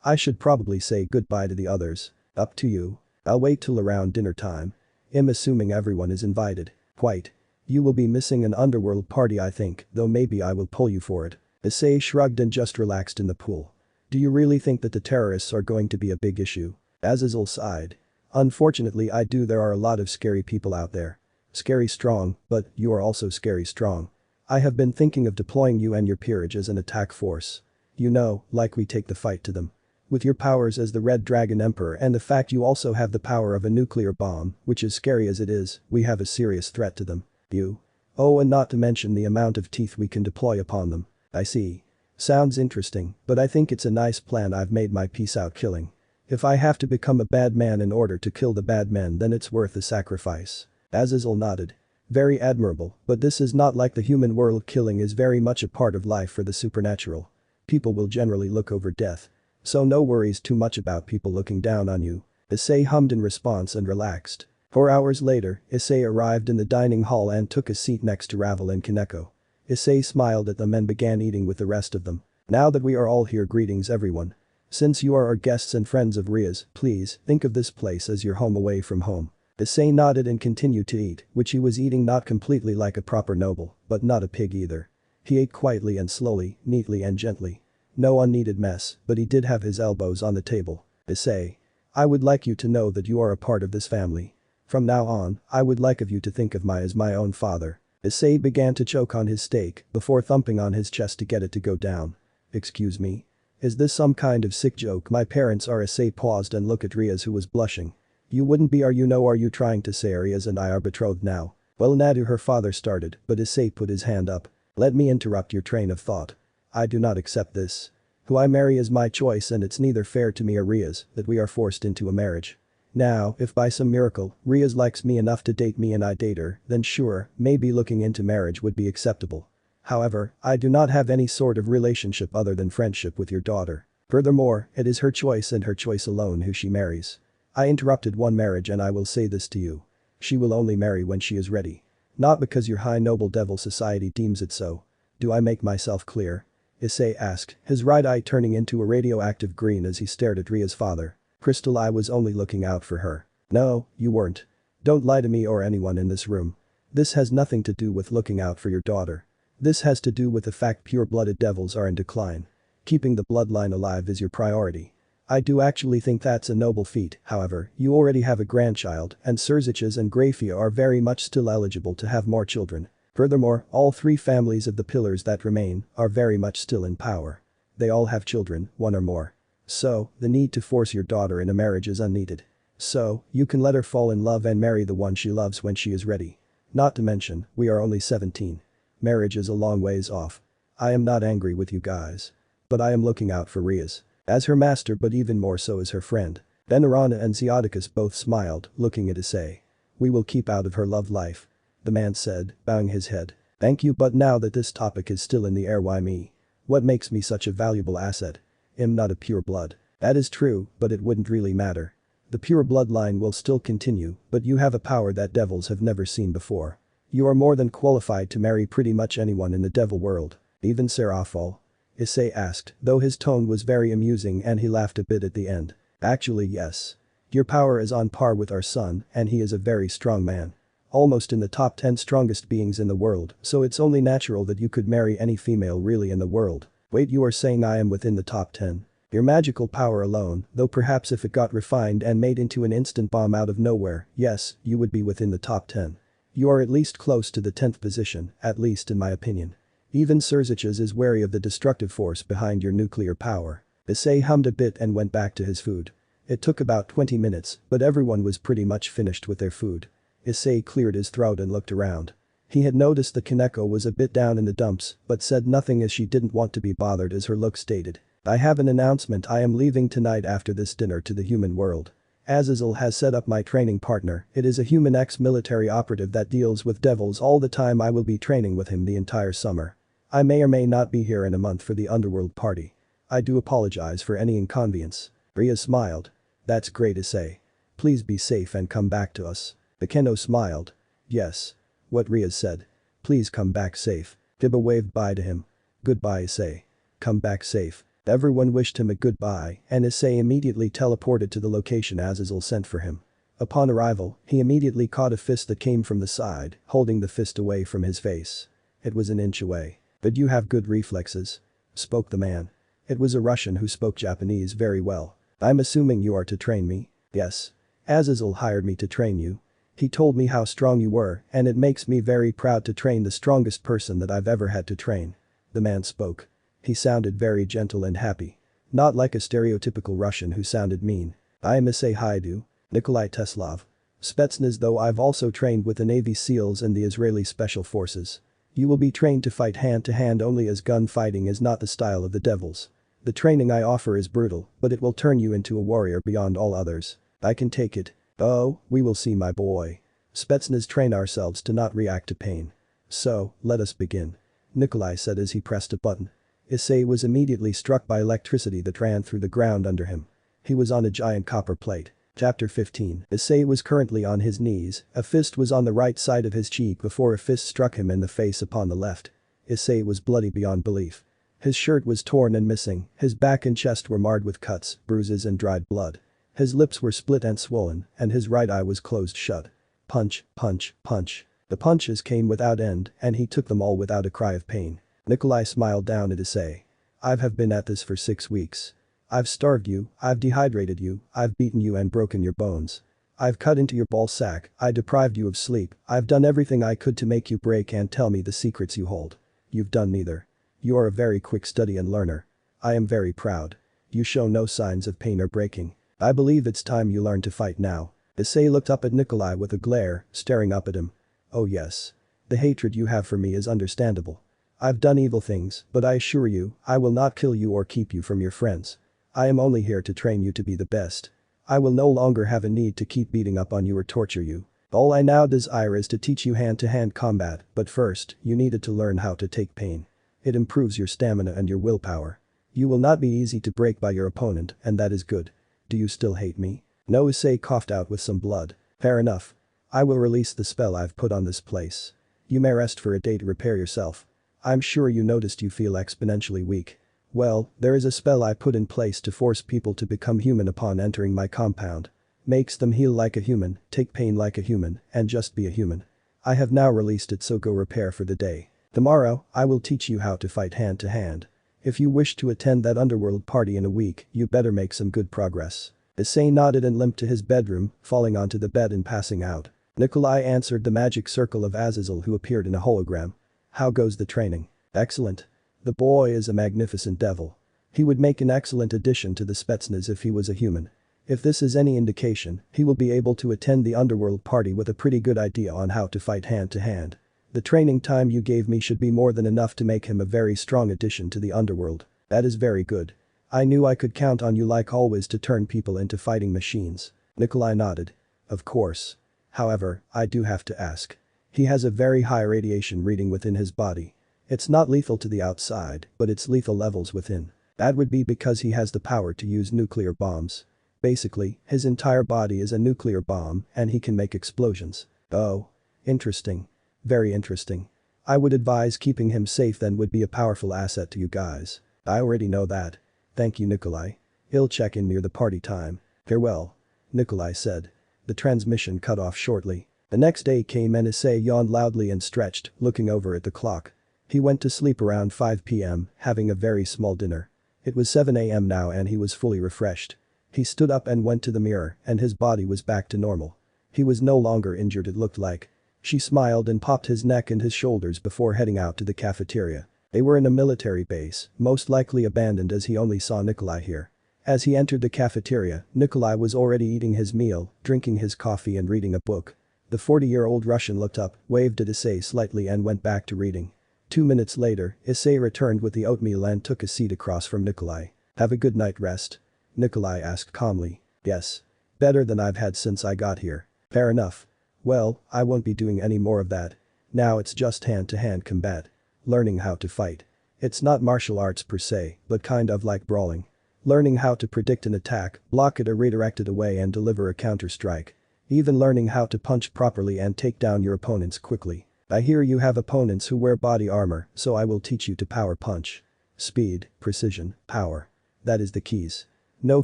I should probably say goodbye to the others. Up to you. I'll wait till around dinner time. I'm assuming everyone is invited. Quite. You will be missing an underworld party I think, though maybe I will pull you for it. Issei shrugged and just relaxed in the pool. Do you really think that the terrorists are going to be a big issue? Azazel sighed. Unfortunately I do, there are a lot of scary people out there. Scary strong, but you are also scary strong. I have been thinking of deploying you and your peerage as an attack force. You know, like we take the fight to them. With your powers as the Red Dragon Emperor and the fact you also have the power of a nuclear bomb, which is scary as it is, we have a serious threat to them. You. Oh, and not to mention the amount of teeth we can deploy upon them. I see. Sounds interesting, but I think it's a nice plan. I've made my peace out killing. If I have to become a bad man in order to kill the bad men, then it's worth the sacrifice. Azazel nodded. Very admirable, but this is not like the human world. Killing is very much a part of life for the supernatural. People will generally look over death. So no worries too much about people looking down on you. Issei hummed in response and relaxed. 4 hours later, Issei arrived in the dining hall and took a seat next to Ravel and Kaneko. Issei smiled at them and began eating with the rest of them. Now that we are all here, greetings everyone. Since you are our guests and friends of Ria's, please think of this place as your home away from home. Issei nodded and continued to eat, which he was eating not completely like a proper noble, but not a pig either. He ate quietly and slowly, neatly and gently. No unneeded mess, but he did have his elbows on the table. Issei. I would like you to know that you are a part of this family. From now on, I would like of you to think of me as my own father. Issei began to choke on his steak before thumping on his chest to get it to go down. Excuse me? Is this some kind of sick joke? My parents are. Issei paused and looked at Riaz, who was blushing. You wouldn't be, are you? No, are you trying to say Riaz and I are betrothed now? Well, Nadu, her father started, but Issei put his hand up. Let me interrupt your train of thought. I do not accept this. Who I marry is my choice and it's neither fair to me or Riaz that we are forced into a marriage. Now, if by some miracle, Riaz likes me enough to date me and I date her, then sure, maybe looking into marriage would be acceptable. However, I do not have any sort of relationship other than friendship with your daughter. Furthermore, it is her choice and her choice alone who she marries. I interrupted one marriage and I will say this to you. She will only marry when she is ready. Not because your high noble devil society deems it so. Do I make myself clear? Issei asked, his right eye turning into a radioactive green as he stared at Ria's father. Crystal, I was only looking out for her. No, you weren't. Don't lie to me or anyone in this room. This has nothing to do with looking out for your daughter. This has to do with the fact pure-blooded devils are in decline. Keeping the bloodline alive is your priority. I do actually think that's a noble feat, however, you already have a grandchild and Surziches and Grafia are very much still eligible to have more children. Furthermore, all 3 families of the pillars that remain are very much still in power. They all have children, 1 or more. So, the need to force your daughter in a marriage is unneeded. So, you can let her fall in love and marry the one she loves when she is ready. Not to mention, we are only 17. Marriage is a long ways off. I am not angry with you guys. But I am looking out for Riaz. As her master, but even more so as her friend. Benarana and Zeoticus both smiled, looking at Issei. We will keep out of her love life. The man said, bowing his head. Thank you, but now that this topic is still in the air, why me? What makes me such a valuable asset? I'm not a pure blood. That is true, but it wouldn't really matter. The pure bloodline will still continue, but you have a power that devils have never seen before. You are more than qualified to marry pretty much anyone in the devil world. Even Seraphol? Issei asked, though his tone was very amusing and he laughed a bit at the end. Actually, yes. Your power is on par with our son and he is a very strong man. Almost in the top 10 strongest beings in the world, so it's only natural that you could marry any female really in the world. Wait, you are saying I am within the top 10? Your magical power alone, though perhaps if it got refined and made into an instant bomb out of nowhere, yes, you would be within the top 10. You are at least close to the 10th position, at least in my opinion. Even Surziches is wary of the destructive force behind your nuclear power. Issei hummed a bit and went back to his food. It took about 20 minutes, but everyone was pretty much finished with their food. Issei cleared his throat and looked around. He had noticed that Kaneko was a bit down in the dumps, but said nothing as she didn't want to be bothered as her look stated. I have an announcement. I am leaving tonight after this dinner to the human world. Azazel has set up my training partner. It is a human ex-military operative that deals with devils all the time. I will be training with him the entire summer. I may or may not be here in a month for the underworld party. I do apologize for any inconvenience. Ria smiled. That's great, Issei. Please be safe and come back to us. Bakeno smiled. Yes. What Ria said. Please come back safe. Kiba waved bye to him. Goodbye, Issei. Come back safe. Everyone wished him a goodbye and Issei immediately teleported to the location Azazel sent for him. Upon arrival, he immediately caught a fist that came from the side, holding the fist away from his face. It was an inch away. But you have good reflexes. Spoke the man. It was a Russian who spoke Japanese very well. I'm assuming you are to train me? Yes. Azazel hired me to train you. He told me how strong you were and it makes me very proud to train the strongest person that I've ever had to train. The man spoke. He sounded very gentle and happy. Not like a stereotypical Russian who sounded mean. I am Issei Hyoudou, Nikolai Teslov. Spetsnaz, though I've also trained with the Navy SEALs and the Israeli Special Forces. You will be trained to fight hand-to-hand only as gunfighting is not the style of the devils. The training I offer is brutal, but it will turn you into a warrior beyond all others. I can take it. Oh, we will see, my boy. Spetsnaz train ourselves to not react to pain. So, let us begin. Nikolai said as he pressed a button. Issei was immediately struck by electricity that ran through the ground under him. He was on a giant copper plate. Chapter 15. Issei was currently on his knees, a fist was on the right side of his cheek before a fist struck him in the face upon the left. Issei was bloody beyond belief. His shirt was torn and missing, his back and chest were marred with cuts, bruises and dried blood. His lips were split and swollen, and his right eye was closed shut. Punch, punch, punch. The punches came without end and he took them all without a cry of pain. Nikolai smiled down at Issei. I have been at this for 6 weeks. I've starved you, I've dehydrated you, I've beaten you and broken your bones. I've cut into your ball sack, I deprived you of sleep, I've done everything I could to make you break and tell me the secrets you hold. You've done neither. You are a very quick study and learner. I am very proud. You show no signs of pain or breaking. I believe it's time you learn to fight now. Issei looked up at Nikolai with a glare, staring up at him. Oh yes. The hatred you have for me is understandable. I've done evil things, but I assure you, I will not kill you or keep you from your friends. I am only here to train you to be the best. I will no longer have a need to keep beating up on you or torture you. All I now desire is to teach you hand-to-hand combat, but first, you needed to learn how to take pain. It improves your stamina and your willpower. You will not be easy to break by your opponent, and that is good. Do you still hate me? No, Issei coughed out with some blood. Fair enough. I will release the spell I've put on this place. You may rest for a day to repair yourself. I'm sure you noticed you feel exponentially weak. Well, there is a spell I put in place to force people to become human upon entering my compound. Makes them heal like a human, take pain like a human, and just be a human. I have now released it, so go repair for the day. Tomorrow, I will teach you how to fight hand to hand. If you wish to attend that underworld party in a week, you better make some good progress. Issei nodded and limped to his bedroom, falling onto the bed and passing out. Nikolai answered the magic circle of Azazel, who appeared in a hologram. How goes the training? Excellent. The boy is a magnificent devil. He would make an excellent addition to the Spetsnaz if he was a human. If this is any indication, he will be able to attend the underworld party with a pretty good idea on how to fight hand to hand. The training time you gave me should be more than enough to make him a very strong addition to the underworld. That is very good. I knew I could count on you like always to turn people into fighting machines. Nikolai nodded. Of course. However, I do have to ask. He has a very high radiation reading within his body. It's not lethal to the outside, but it's lethal levels within. That would be because he has the power to use nuclear bombs. Basically, his entire body is a nuclear bomb and he can make explosions. Oh. Interesting. Very interesting. I would advise keeping him safe, then would be a powerful asset to you guys. I already know that. Thank you, Nikolai. He'll check in near the party time. Farewell. Nikolai said. The transmission cut off shortly. The next day came and Issei yawned loudly and stretched, looking over at the clock. He went to sleep around 5 p.m., having a very small dinner. It was 7 a.m. now and he was fully refreshed. He stood up and went to the mirror and his body was back to normal. He was no longer injured, it looked like. She smiled and popped his neck and his shoulders before heading out to the cafeteria. They were in a military base, most likely abandoned as he only saw Nikolai here. As he entered the cafeteria, Nikolai was already eating his meal, drinking his coffee and reading a book. The 40-year-old Russian looked up, waved at Issei slightly and went back to reading. 2 minutes later, Issei returned with the oatmeal and took a seat across from Nikolai. Have a good night rest? Nikolai asked calmly. Yes. Better than I've had since I got here. Fair enough. Well, I won't be doing any more of that. Now it's just hand-to-hand combat. Learning how to fight. It's not martial arts per se, but kind of like brawling. Learning how to predict an attack, block it or redirect it away and deliver a counter-strike. Even learning how to punch properly and take down your opponents quickly. I hear you have opponents who wear body armor, so I will teach you to power punch. Speed, precision, power. That is the keys. No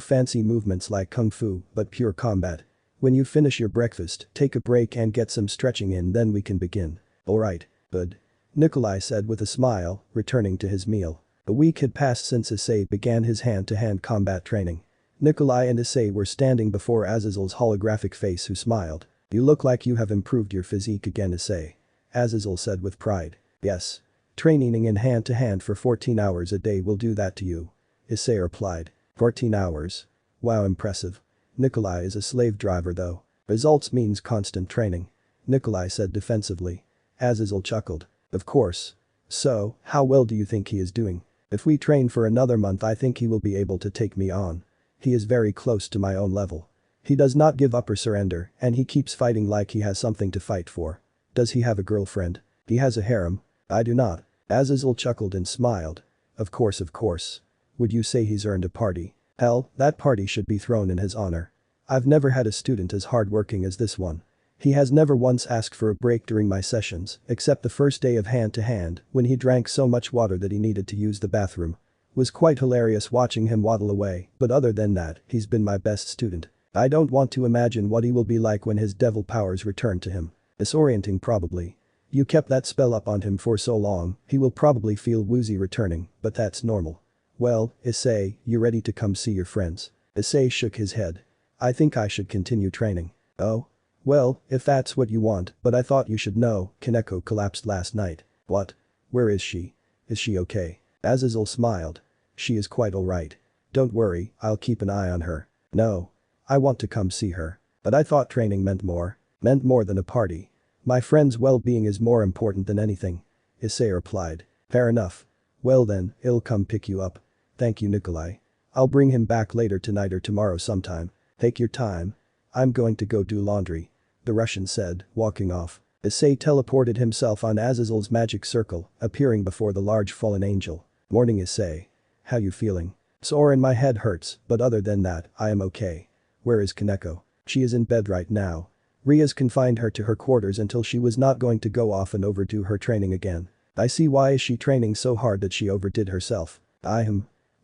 fancy movements like kung fu, but pure combat. When you finish your breakfast, take a break and get some stretching in, then we can begin. Alright, bud. Nikolai said with a smile, returning to his meal. A week had passed since Issei began his hand-to-hand combat training. Nikolai and Issei were standing before Azazel's holographic face, who smiled. You look like you have improved your physique again, Issei. Azazel said with pride. Yes. Training in hand-to-hand for 14 hours a day will do that to you. Issei replied. 14 hours. Wow, impressive. Nikolai is a slave driver though. Results means constant training. Nikolai said defensively. Azazel chuckled. Of course. So, how well do you think he is doing? If we train for another month, I think he will be able to take me on. He is very close to my own level. He does not give up or surrender, and he keeps fighting like he has something to fight for. Does he have a girlfriend? He has a harem. I do not. Azazel chuckled and smiled. Of course, of course. Would you say he's earned a party? Hell, that party should be thrown in his honor. I've never had a student as hardworking as this one. He has never once asked for a break during my sessions, except the first day of hand-to-hand, when he drank so much water that he needed to use the bathroom. Was quite hilarious watching him waddle away, but other than that, he's been my best student. I don't want to imagine what he will be like when his devil powers return to him. Disorienting probably. You kept that spell up on him for so long, he will probably feel woozy returning, but that's normal. Well, Issei, you ready to come see your friends? Issei shook his head. I think I should continue training. Oh? Well, if that's what you want, but I thought you should know, Kaneko collapsed last night. What? Where is she? Is she okay? Azazel smiled. She is quite alright. Don't worry, I'll keep an eye on her. No. I want to come see her. But I thought training meant more. Meant more than a party. My friend's well-being is more important than anything. Issei replied. Fair enough. Well then, I'll come pick you up. Thank you, Nikolai. I'll bring him back later tonight or tomorrow sometime. Take your time. I'm going to go do laundry. The Russian said, walking off. Issei teleported himself on Azazel's magic circle, appearing before the large fallen angel. Morning, Issei. How you feeling? Sore and my head hurts, but other than that, I am okay. Where is Kaneko? She is in bed right now. Ria's confined her to her quarters until she was not going to go off and overdo her training again. I see why is she training so hard that she overdid herself.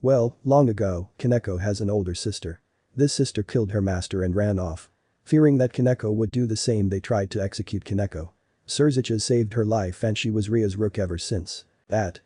Well, long ago, Kaneko has an older sister. This sister killed her master and ran off. Fearing that Kaneko would do the same, they tried to execute Kaneko. Surzicha saved her life and she was Ria's rook ever since. That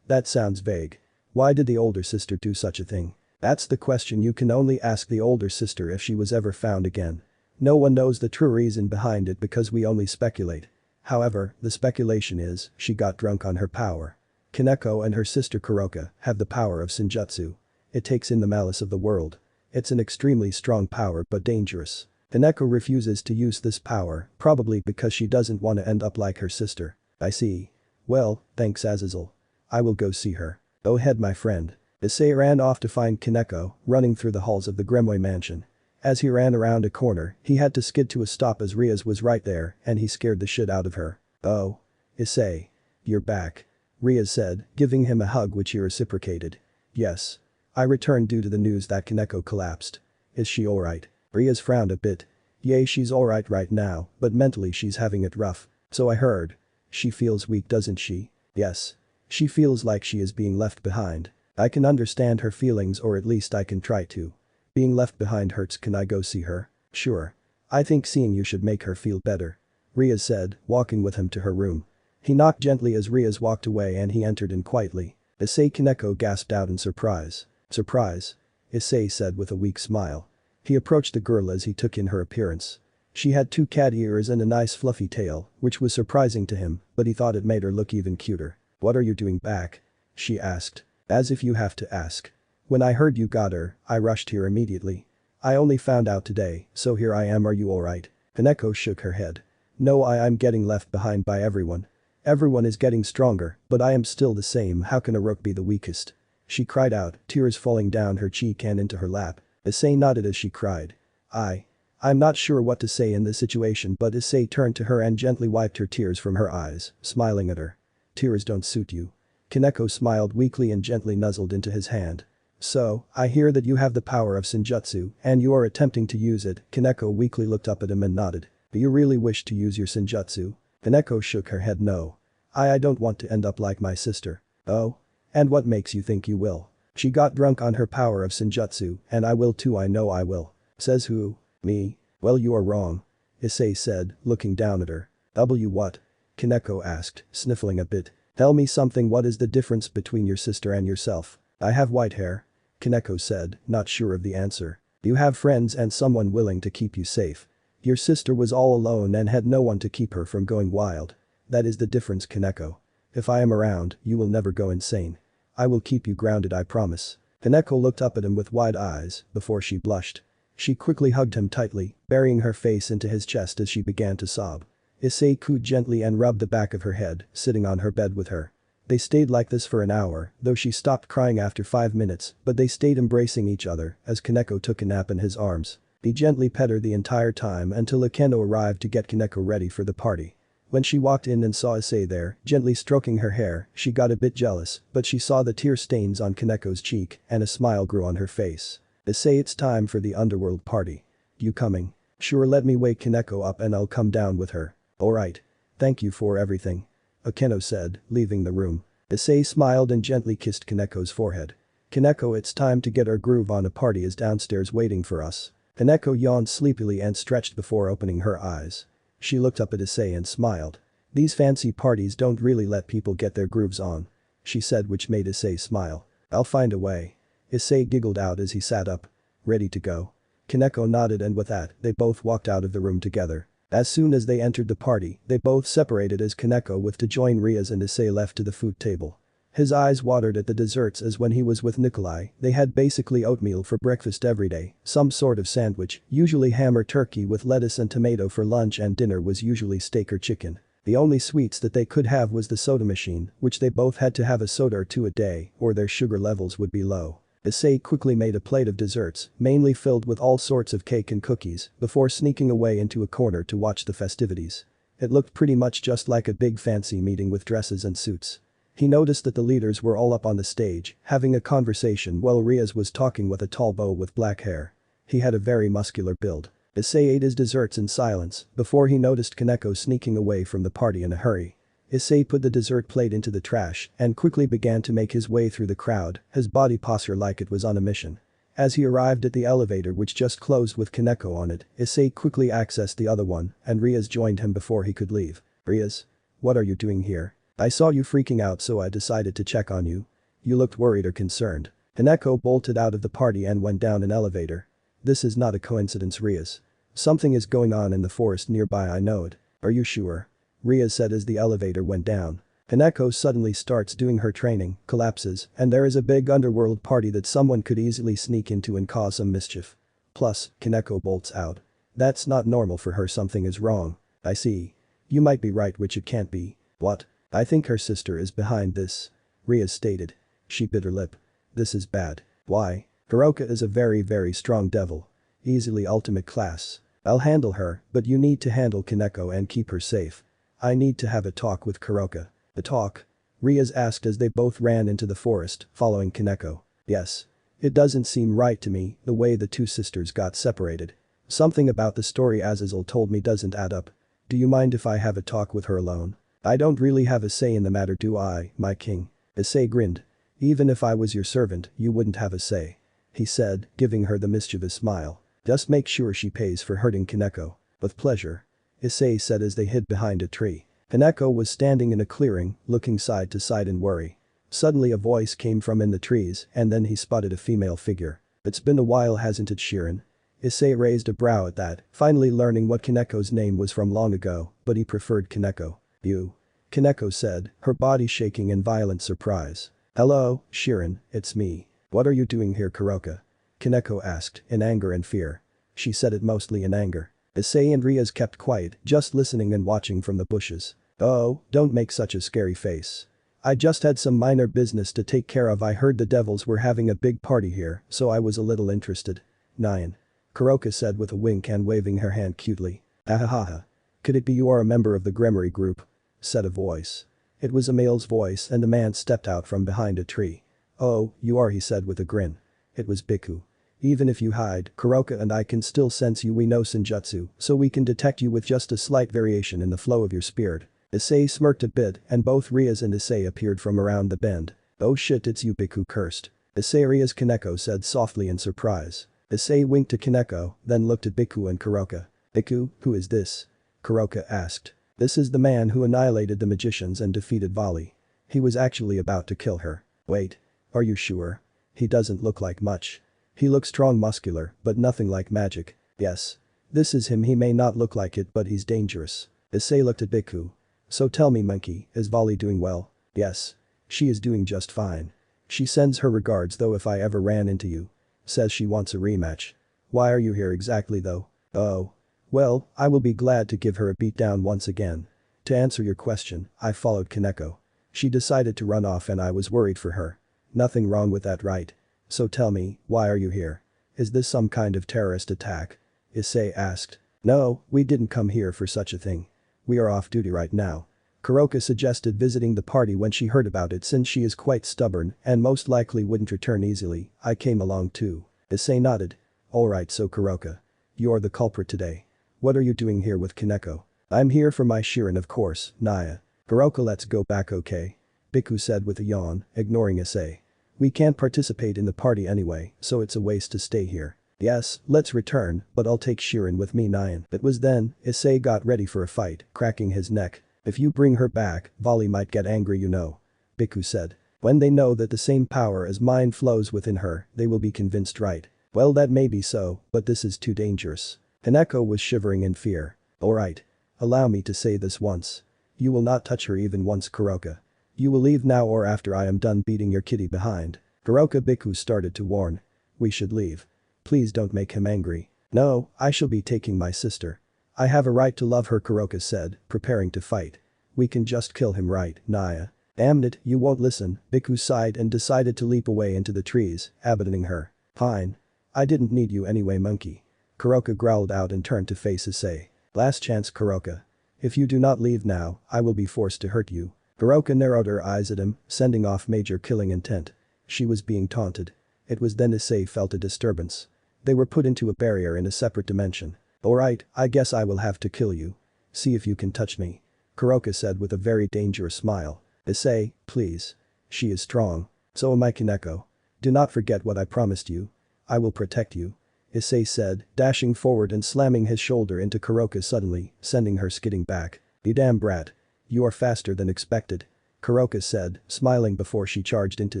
sounds vague. Why did the older sister do such a thing? That's the question you can only ask the older sister if she was ever found again. No one knows the true reason behind it because we only speculate. However, the speculation is, she got drunk on her power. Kaneko and her sister Kuroka have the power of Senjutsu. It takes in the malice of the world. It's an extremely strong power but dangerous. Kaneko refuses to use this power, probably because she doesn't want to end up like her sister. I see. Well, thanks Azazel. I will go see her. Go ahead my friend. Issei ran off to find Kaneko, running through the halls of the Gremoi mansion. As he ran around a corner, he had to skid to a stop as Ria's was right there and he scared the shit out of her. Oh. Issei. You're back. Ria said, giving him a hug which he reciprocated. Yes. I returned due to the news that Kaneko collapsed. Is she alright? Ria's frowned a bit. Yeah, she's alright right now, but mentally she's having it rough. So I heard. She feels weak, doesn't she? Yes. She feels like she is being left behind. I can understand her feelings, or at least I can try to. Being left behind hurts. Can I go see her? Sure. I think seeing you should make her feel better. Ria said, walking with him to her room. He knocked gently as Ria's walked away and he entered in quietly. Issei Kaneko gasped out in surprise. Surprise? Issei said with a weak smile. He approached the girl as he took in her appearance. She had 2 cat ears and a nice fluffy tail, which was surprising to him, but he thought it made her look even cuter. What are you doing back? She asked. As if you have to ask. When I heard you got her, I rushed here immediately. I only found out today, so here I am. Are you alright? Kaneko shook her head. No, I'm getting left behind by everyone. Everyone is getting stronger, but I am still the same. How can a rook be the weakest? She cried out, tears falling down her cheek and into her lap. Issei nodded as she cried. I'm not sure what to say in this situation, but Issei turned to her and gently wiped her tears from her eyes, smiling at her. Tears don't suit you. Kaneko smiled weakly and gently nuzzled into his hand. So, I hear that you have the power of Senjutsu, and you are attempting to use it. Kaneko weakly looked up at him and nodded. Do you really wish to use your Senjutsu? Kaneko shook her head no. I don't want to end up like my sister. Oh? And what makes you think you will? She got drunk on her power of Senjutsu, and I will too, I know I will. Says who? Me? Well, you are wrong. Issei said, looking down at her. What? Kaneko asked, sniffling a bit. Tell me something, what is the difference between your sister and yourself? I have white hair. Kaneko said, not sure of the answer. You have friends and someone willing to keep you safe. Your sister was all alone and had no one to keep her from going wild. That is the difference, Kaneko. If I am around, you will never go insane. I will keep you grounded, I promise. Kaneko looked up at him with wide eyes before she blushed. She quickly hugged him tightly, burying her face into his chest as she began to sob. Issei cooed gently and rubbed the back of her head, sitting on her bed with her. They stayed like this for an hour, though she stopped crying after 5 minutes, but they stayed embracing each other as Kaneko took a nap in his arms. He gently pet her the entire time until Akeno arrived to get Kaneko ready for the party. When she walked in and saw Issei there, gently stroking her hair, she got a bit jealous, but she saw the tear stains on Kaneko's cheek and a smile grew on her face. Issei, it's time for the underworld party. You coming? Sure, let me wake Kaneko up and I'll come down with her. Alright. Thank you for everything. Akeno said, leaving the room. Issei smiled and gently kissed Kaneko's forehead. Kaneko, it's time to get our groove on, a party is downstairs waiting for us. Kaneko yawned sleepily and stretched before opening her eyes. She looked up at Issei and smiled. These fancy parties don't really let people get their grooves on. She said, which made Issei smile. I'll find a way. Issei giggled out as he sat up. Ready to go? Kaneko nodded and with that, they both walked out of the room together. As soon as they entered the party, they both separated as Kaneko with to join Rias and Issei left to the food table. His eyes watered at the desserts as when he was with Nikolai, they had basically oatmeal for breakfast every day, some sort of sandwich, usually ham or turkey with lettuce and tomato for lunch, and dinner was usually steak or chicken. The only sweets that they could have was the soda machine, which they both had to have a soda or two a day or their sugar levels would be low. Issei quickly made a plate of desserts, mainly filled with all sorts of cake and cookies, before sneaking away into a corner to watch the festivities. It looked pretty much just like a big fancy meeting with dresses and suits. He noticed that the leaders were all up on the stage, having a conversation while Rias was talking with a tall beau with black hair. He had a very muscular build. Issei ate his desserts in silence before he noticed Kaneko sneaking away from the party in a hurry. Issei put the dessert plate into the trash and quickly began to make his way through the crowd, his body posture like it was on a mission. As he arrived at the elevator which just closed with Kaneko on it, Issei quickly accessed the other one and Rias joined him before he could leave. Rias? What are you doing here? I saw you freaking out so I decided to check on you. You looked worried or concerned. Kaneko bolted out of the party and went down an elevator. This is not a coincidence, Rias. Something is going on in the forest nearby, I know it. Are you sure? Rias said as the elevator went down. Kaneko suddenly starts doing her training, collapses, and there is a big underworld party that someone could easily sneak into and cause some mischief. Plus, Kaneko bolts out. That's not normal for her, something is wrong. I see. You might be right, which it can't be. What? I think her sister is behind this. Rias stated. She bit her lip. This is bad. Why? Kuroka is a very strong devil. Easily ultimate class. I'll handle her, but you need to handle Kaneko and keep her safe. I need to have a talk with Kuroka. A talk? Rias asked as they both ran into the forest, following Kaneko. Yes. It doesn't seem right to me, the way the two sisters got separated. Something about the story Azazel told me doesn't add up. Do you mind if I have a talk with her alone? I don't really have a say in the matter, do I, my king? Issei grinned. Even if I was your servant, you wouldn't have a say. He said, giving her the mischievous smile. Just make sure she pays for hurting Kaneko. With pleasure. Issei said as they hid behind a tree. Kaneko was standing in a clearing, looking side to side in worry. Suddenly a voice came from in the trees and then he spotted a female figure. It's been a while, hasn't it, Shirin? Issei raised a brow at that, finally learning what Kaneko's name was from long ago, but he preferred Kaneko. You? Kaneko said, her body shaking in violent surprise. Hello, Shirin, it's me. What are you doing here, Kuroka? Kaneko asked, in anger and fear. She said it mostly in anger. Issei and Rias kept quiet, just listening and watching from the bushes. Oh, don't make such a scary face. I just had some minor business to take care of. I heard the devils were having a big party here, so I was a little interested. Nyan. Kuroka said with a wink and waving her hand cutely. Ahahaha. Could it be you are a member of the Gremory group? Said a voice. It was a male's voice and the man stepped out from behind a tree. "Oh, you are," he said with a grin. It was Biku. "Even if you hide, Kuroka and I can still sense you. We know Senjutsu, so we can detect you with just a slight variation in the flow of your spirit." Issei smirked a bit and both Rias and Issei appeared from around the bend. "Oh shit, it's you," Biku cursed. "Issei." Rias Kaneko said softly in surprise. Issei winked to Kaneko, then looked at Biku and Kuroka. "Biku, who is this?" Kuroka asked. "This is the man who annihilated the magicians and defeated Vali. He was actually about to kill her." "Wait. Are you sure? He doesn't look like much. He looks strong, muscular, but nothing like magic." "Yes. This is him. He may not look like it, but he's dangerous." Issei looked at Biku. "So tell me, monkey, is Vali doing well?" "Yes. She is doing just fine. She sends her regards though if I ever ran into you. Says she wants a rematch." "Why are you here exactly though?" "Oh. Well, I will be glad to give her a beatdown once again. To answer your question, I followed Kaneko. She decided to run off and I was worried for her. Nothing wrong with that, right? So tell me, why are you here? Is this some kind of terrorist attack?" Issei asked. "No, we didn't come here for such a thing. We are off duty right now." Kuroka suggested visiting the party when she heard about it since she is quite stubborn and most likely wouldn't return easily. "I came along too." Issei nodded. "Alright, so Kuroka. You're the culprit today. What are you doing here with Kaneko?" "I'm here for my Shirin, of course, Naya." "Kuroka, let's go back, okay?" Biku said with a yawn, ignoring Issei. "We can't participate in the party anyway, so it's a waste to stay here." "Yes, let's return, but I'll take Shirin with me, Nyan." It was then, Issei got ready for a fight, cracking his neck. "If you bring her back, Vali might get angry, you know." Biku said. "When they know that the same power as mine flows within her, they will be convinced, right?" "Well, that may be so, but this is too dangerous." Kaneko was shivering in fear. "Alright. Allow me to say this once. You will not touch her even once, Kuroka. You will leave now or after I am done beating your kitty behind." Kuroka, Biku started to warn. "We should leave. Please don't make him angry." "No, I shall be taking my sister. I have a right to love her," Kuroka said, preparing to fight. "We can just kill him, right, Naya?" "Damn it, you won't listen." Biku sighed and decided to leap away into the trees, abandoning her. "Fine. I didn't need you anyway, monkey." Kuroka growled out and turned to face Issei. "Last chance, Kuroka. If you do not leave now, I will be forced to hurt you." Kuroka narrowed her eyes at him, sending off major killing intent. She was being taunted. It was then Issei felt a disturbance. They were put into a barrier in a separate dimension. "Alright, I guess I will have to kill you. See if you can touch me." Kuroka said with a very dangerous smile. "Issei, please. She is strong. So am I, Kaneko. Do not forget what I promised you. I will protect you." Issei said, dashing forward and slamming his shoulder into Kuroka suddenly, sending her skidding back. "You damn brat. You are faster than expected." Kuroka said, smiling before she charged into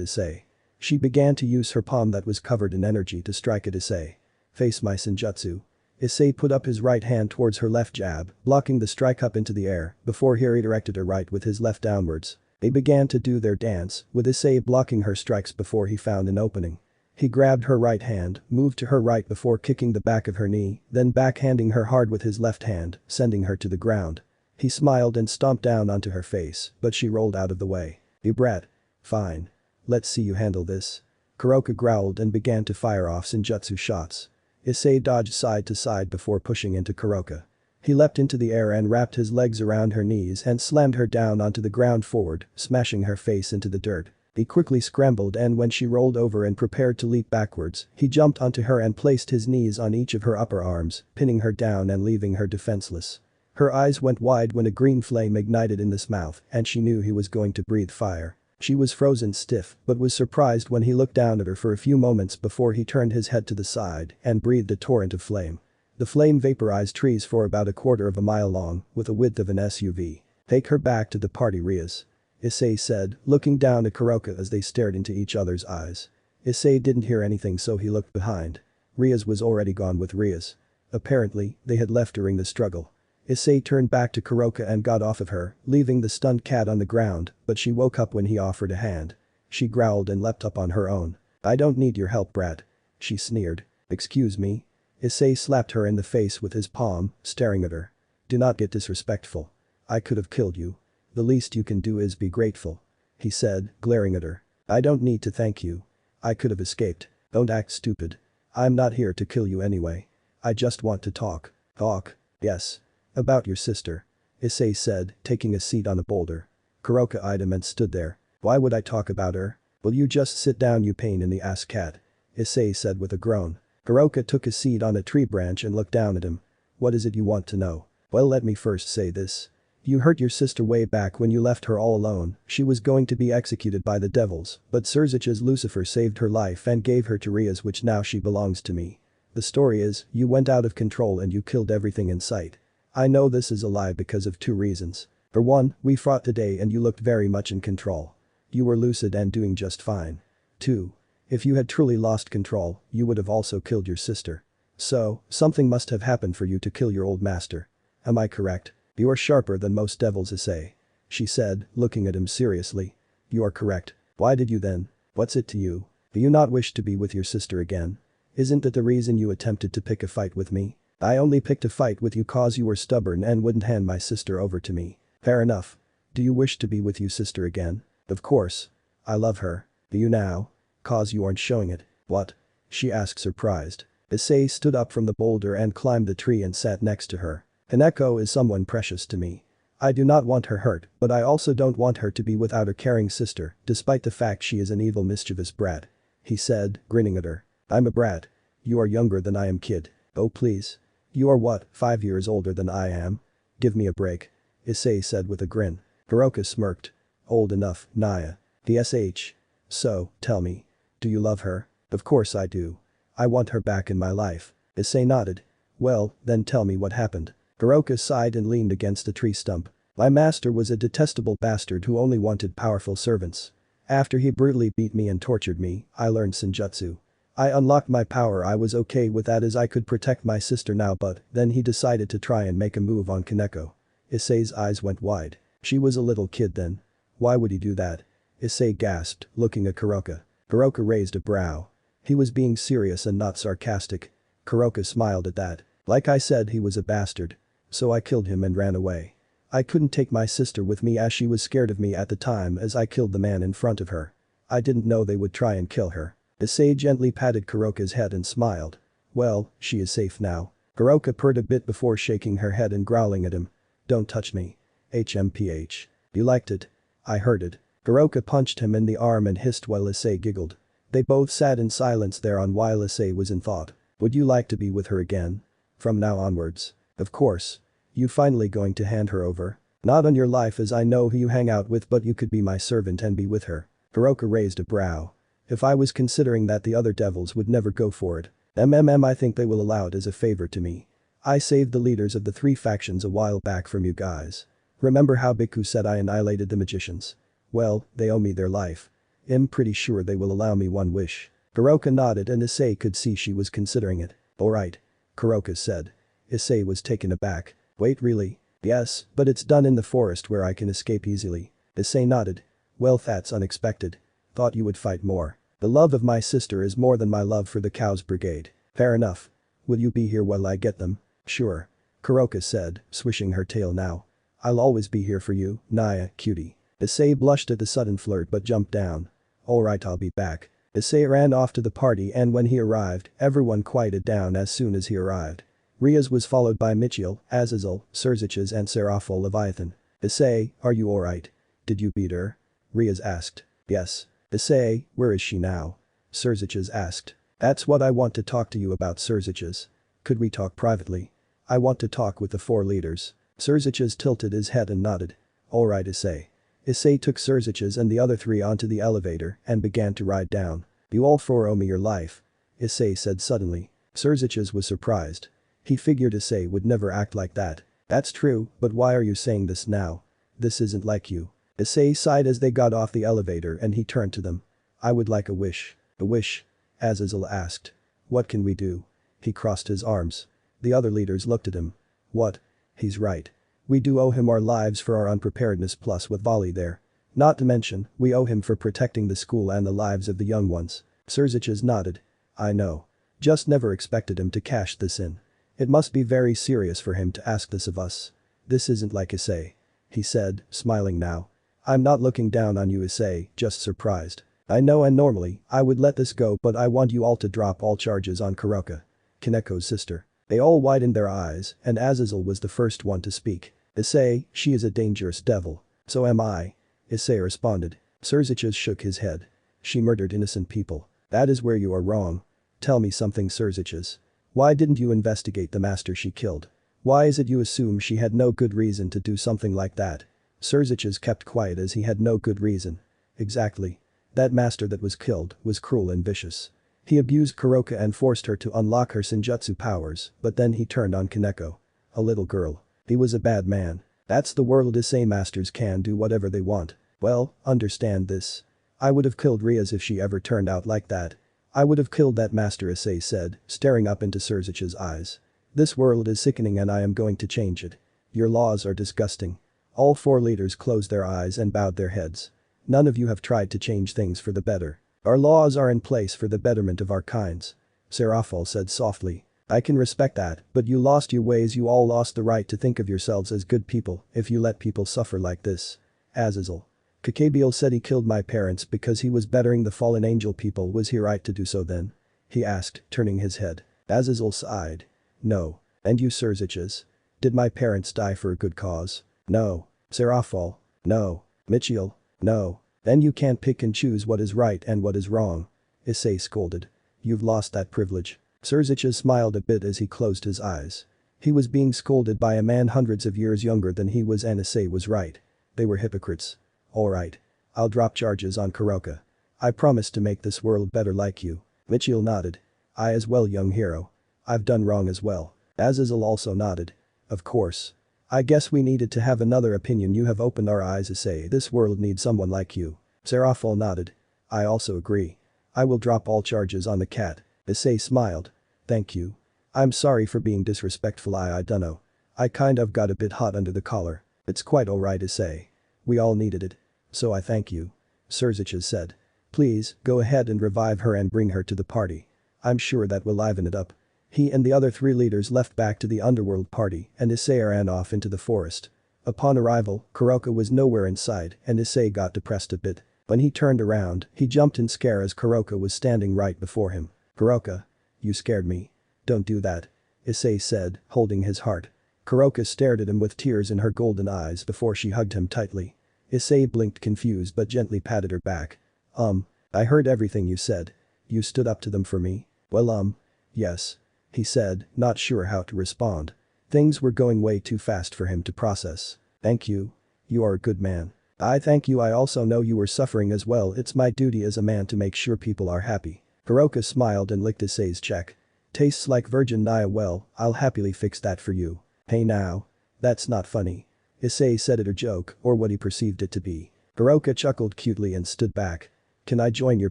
Issei. She began to use her palm that was covered in energy to strike at Issei. "Face my Senjutsu." Issei put up his right hand towards her left jab, blocking the strike up into the air, before he redirected her right with his left downwards. They began to do their dance, with Issei blocking her strikes before he found an opening. He grabbed her right hand, moved to her right before kicking the back of her knee, then backhanding her hard with his left hand, sending her to the ground. He smiled and stomped down onto her face, but she rolled out of the way. "You brat. Fine. Let's see you handle this." Kuroka growled and began to fire off Senjutsu shots. Issei dodged side to side before pushing into Kuroka. He leapt into the air and wrapped his legs around her knees and slammed her down onto the ground forward, smashing her face into the dirt. He quickly scrambled and when she rolled over and prepared to leap backwards, he jumped onto her and placed his knees on each of her upper arms, pinning her down and leaving her defenseless. Her eyes went wide when a green flame ignited in his mouth and she knew he was going to breathe fire. She was frozen stiff but was surprised when he looked down at her for a few moments before he turned his head to the side and breathed a torrent of flame. The flame vaporized trees for about a quarter of a mile long, with a width of an SUV. "Take her back to the party, Rias," Issei said, looking down at Kuroka as they stared into each other's eyes. Issei didn't hear anything so he looked behind. Rias was already gone with Rias. Apparently, they had left during the struggle. Issei turned back to Kuroka and got off of her, leaving the stunned cat on the ground, but she woke up when he offered a hand. She growled and leapt up on her own. "I don't need your help, brat," she sneered. "Excuse me?" Issei slapped her in the face with his palm, staring at her. "Do not get disrespectful. I could have killed you. The least you can do is be grateful," he said, glaring at her. "I don't need to thank you. I could have escaped. Don't act stupid. I'm not here to kill you anyway. I just want to talk." "Talk? Yes. About your sister," Issei said, taking a seat on a boulder. Kuroka eyed him and stood there. Why would I talk about her? Will you just sit down, you pain in the ass cat? Issei said with a groan. Kuroka took a seat on a tree branch and looked down at him. What is it you want to know? Well, let me first say this. You hurt your sister way back when you left her all alone. She was going to be executed by the devils, but Surzich's Lucifer saved her life and gave her to Ria's, which now she belongs to me. The story is, you went out of control and you killed everything in sight. I know this is a lie because of two reasons. For one, we fought today and you looked very much in control. You were lucid and doing just fine. 2. If you had truly lost control, you would have also killed your sister. So, something must have happened for you to kill your old master. Am I correct? You are sharper than most devils, Issei. She said, looking at him seriously. You are correct. Why did you then? What's it to you? Do you not wish to be with your sister again? Isn't that the reason you attempted to pick a fight with me? I only picked a fight with you cause you were stubborn and wouldn't hand my sister over to me. Fair enough. Do you wish to be with your sister again? Of course. I love her. Do you now? Cause you aren't showing it. What? She asked, surprised. Issei stood up from the boulder and climbed the tree and sat next to her. Kaneko is someone precious to me. I do not want her hurt, but I also don't want her to be without a caring sister, despite the fact she is an evil, mischievous brat. He said, grinning at her. I'm a brat. You are younger than I am, kid. Oh please. You are what, 5 years older than I am? Give me a break. Issei said with a grin. Kuroka smirked. Old enough, Naya. DSH. So, tell me. Do you love her? Of course I do. I want her back in my life. Issei nodded. Well, then tell me what happened. Kuroka sighed and leaned against a tree stump. My master was a detestable bastard who only wanted powerful servants. After he brutally beat me and tortured me, I learned Senjutsu. I unlocked my power. I was okay with that as I could protect my sister now, but then he decided to try and make a move on Kaneko. Issei's eyes went wide. She was a little kid then. Why would he do that? Issei gasped, looking at Kuroka. Kuroka raised a brow. He was being serious and not sarcastic. Kuroka smiled at that. Like I said, he was a bastard. So I killed him and ran away. I couldn't take my sister with me as she was scared of me at the time as I killed the man in front of her. I didn't know they would try and kill her. Issei gently patted Kuroka's head and smiled. Well, she is safe now. Kuroka purred a bit before shaking her head and growling at him. Don't touch me. HMPH. You liked it? I heard it. Kuroka punched him in the arm and hissed while Issei giggled. They both sat in silence thereon while Issei was in thought. Would you like to be with her again? From now onwards. Of course. You finally going to hand her over? Not on your life as I know who you hang out with, but you could be my servant and be with her. Kuroka raised a brow. If I was considering that, the other devils would never go for it. I think they will allow it as a favor to me. I saved the leaders of the 3 factions a while back from you guys. Remember how Biku said I annihilated the magicians? Well, they owe me their life. I'm pretty sure they will allow me one wish. Kuroka nodded and Issei could see she was considering it. Alright. Kuroka said. Issei was taken aback. Wait, really? Yes, but it's done in the forest where I can escape easily. Issei nodded. Well, that's unexpected. Thought you would fight more. The love of my sister is more than my love for the Cows Brigade. Fair enough. Will you be here while I get them? Sure. Kuroka said, swishing her tail now. I'll always be here for you, Naya, cutie. Issei blushed at the sudden flirt but jumped down. Alright, I'll be back. Issei ran off to the party and when he arrived, everyone quieted down as soon as he arrived. Ria's was followed by Michiel, Azazel, Surzich's and Seraphol Leviathan. Issei, are you alright? Did you beat her? Ria's asked. Yes. Issei, where is she now? Surzich's asked. That's what I want to talk to you about, Surzich's. Could we talk privately? I want to talk with the 4 leaders. Surzich's tilted his head and nodded. Alright, Issei. Issei took Surzich's and the other 3 onto the elevator and began to ride down. You all 4 owe me your life. Issei said suddenly. Surzich's was surprised. He figured Issei would never act like that. That's true, but why are you saying this now? This isn't like you. Issei sighed as they got off the elevator and he turned to them. I would like a wish. A wish? Azazel asked. What can we do? He crossed his arms. The other leaders looked at him. What? He's right. We do owe him our lives for our unpreparedness plus with Volley there. Not to mention, we owe him for protecting the school and the lives of the young ones. Surzich's nodded. I know. Just never expected him to cash this in. It must be very serious for him to ask this of us. This isn't like Issei. He said, smiling now. I'm not looking down on you, Issei, just surprised. I know and normally, I would let this go, but I want you all to drop all charges on Kuroka. Kaneko's sister. They all widened their eyes, and Azazel was the first one to speak. Issei, she is a dangerous devil. So am I. Issei responded. Surziches shook his head. She murdered innocent people. That is where you are wrong. Tell me something, Surziches. Why didn't you investigate the master she killed? Why is it you assume she had no good reason to do something like that? Surziches kept quiet as he had no good reason. Exactly. That master that was killed was cruel and vicious. He abused Kuroka and forced her to unlock her senjutsu powers, but then he turned on Kaneko. A little girl. He was a bad man. That's the world. Issei masters can do whatever they want. Well, understand this. I would have killed Riaz if she ever turned out like that. I would have killed that master, Issei said, staring up into Surzich's eyes. This world is sickening and I am going to change it. Your laws are disgusting. All 4 leaders closed their eyes and bowed their heads. None of you have tried to change things for the better. Our laws are in place for the betterment of our kinds. Serafal said softly. I can respect that, but you lost your ways. You all lost the right to think of yourselves as good people if you let people suffer like this. Azazel. Kakabiel said he killed my parents because he was bettering the fallen angel people. Was he right to do so then? He asked, turning his head. Azazel sighed. No. And you, Surziches? Did my parents die for a good cause? No. Serafal. No. Michiel. No. Then you can't pick and choose what is right and what is wrong. Issei scolded. You've lost that privilege. Surziches smiled a bit as he closed his eyes. He was being scolded by a man hundreds of years younger than he was, and Issei was right. They were hypocrites. Alright. I'll drop charges on Kuroka. I promise to make this world better like you. Michiel nodded. I as well, young hero. I've done wrong as well. Azazel also nodded. Of course. I guess we needed to have another opinion. You have opened our eyes, Issei. This world needs someone like you. Serafal nodded. I also agree. I will drop all charges on the cat. Issei smiled. Thank you. I'm sorry for being disrespectful. I dunno. I kind of got a bit hot under the collar. It's quite alright, Issei. We all needed it. So I thank you. Surziches said. Please, go ahead and revive her and bring her to the party. I'm sure that will liven it up. He and the other 3 leaders left back to the underworld party and Issei ran off into the forest. Upon arrival, Kuroka was nowhere in sight and Issei got depressed a bit. When he turned around, he jumped in scare as Kuroka was standing right before him. Kuroka. You scared me. Don't do that. Issei said, holding his heart. Kuroka stared at him with tears in her golden eyes before she hugged him tightly. Issei blinked confused but gently patted her back. I heard everything you said. You stood up to them for me? Well, yes. He said, not sure how to respond. Things were going way too fast for him to process. Thank you. You are a good man. I thank you. I also know you were suffering as well. It's my duty as a man to make sure people are happy. Kuroka smiled and licked Issei's cheek. Tastes like virgin Naya. Well, I'll happily fix that for you. Hey now. That's not funny. Issei said it a joke, or what he perceived it to be. Kuroka chuckled cutely and stood back. Can I join your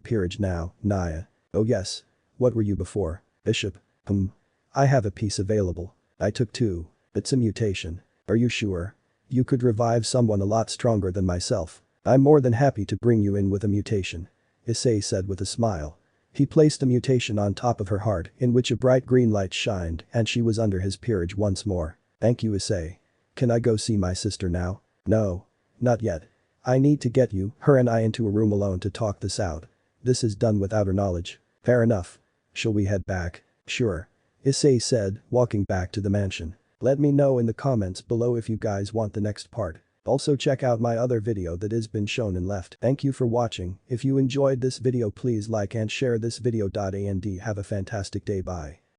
peerage now, Naya? Oh yes. What were you before? Bishop. I have a piece available. I took 2. It's a mutation. Are you sure? You could revive someone a lot stronger than myself. I'm more than happy to bring you in with a mutation. Issei said with a smile. He placed a mutation on top of her heart in which a bright green light shined and she was under his peerage once more. Thank you, Issei. Can I go see my sister now? No. Not yet. I need to get you, her and I into a room alone to talk this out. This is done without her knowledge. Fair enough. Shall we head back? Sure. Issei said, walking back to the mansion. Let me know in the comments below if you guys want the next part. Also check out my other video that has been shown and left. Thank you for watching. If you enjoyed this video please like and share this video. And have a fantastic day. Bye.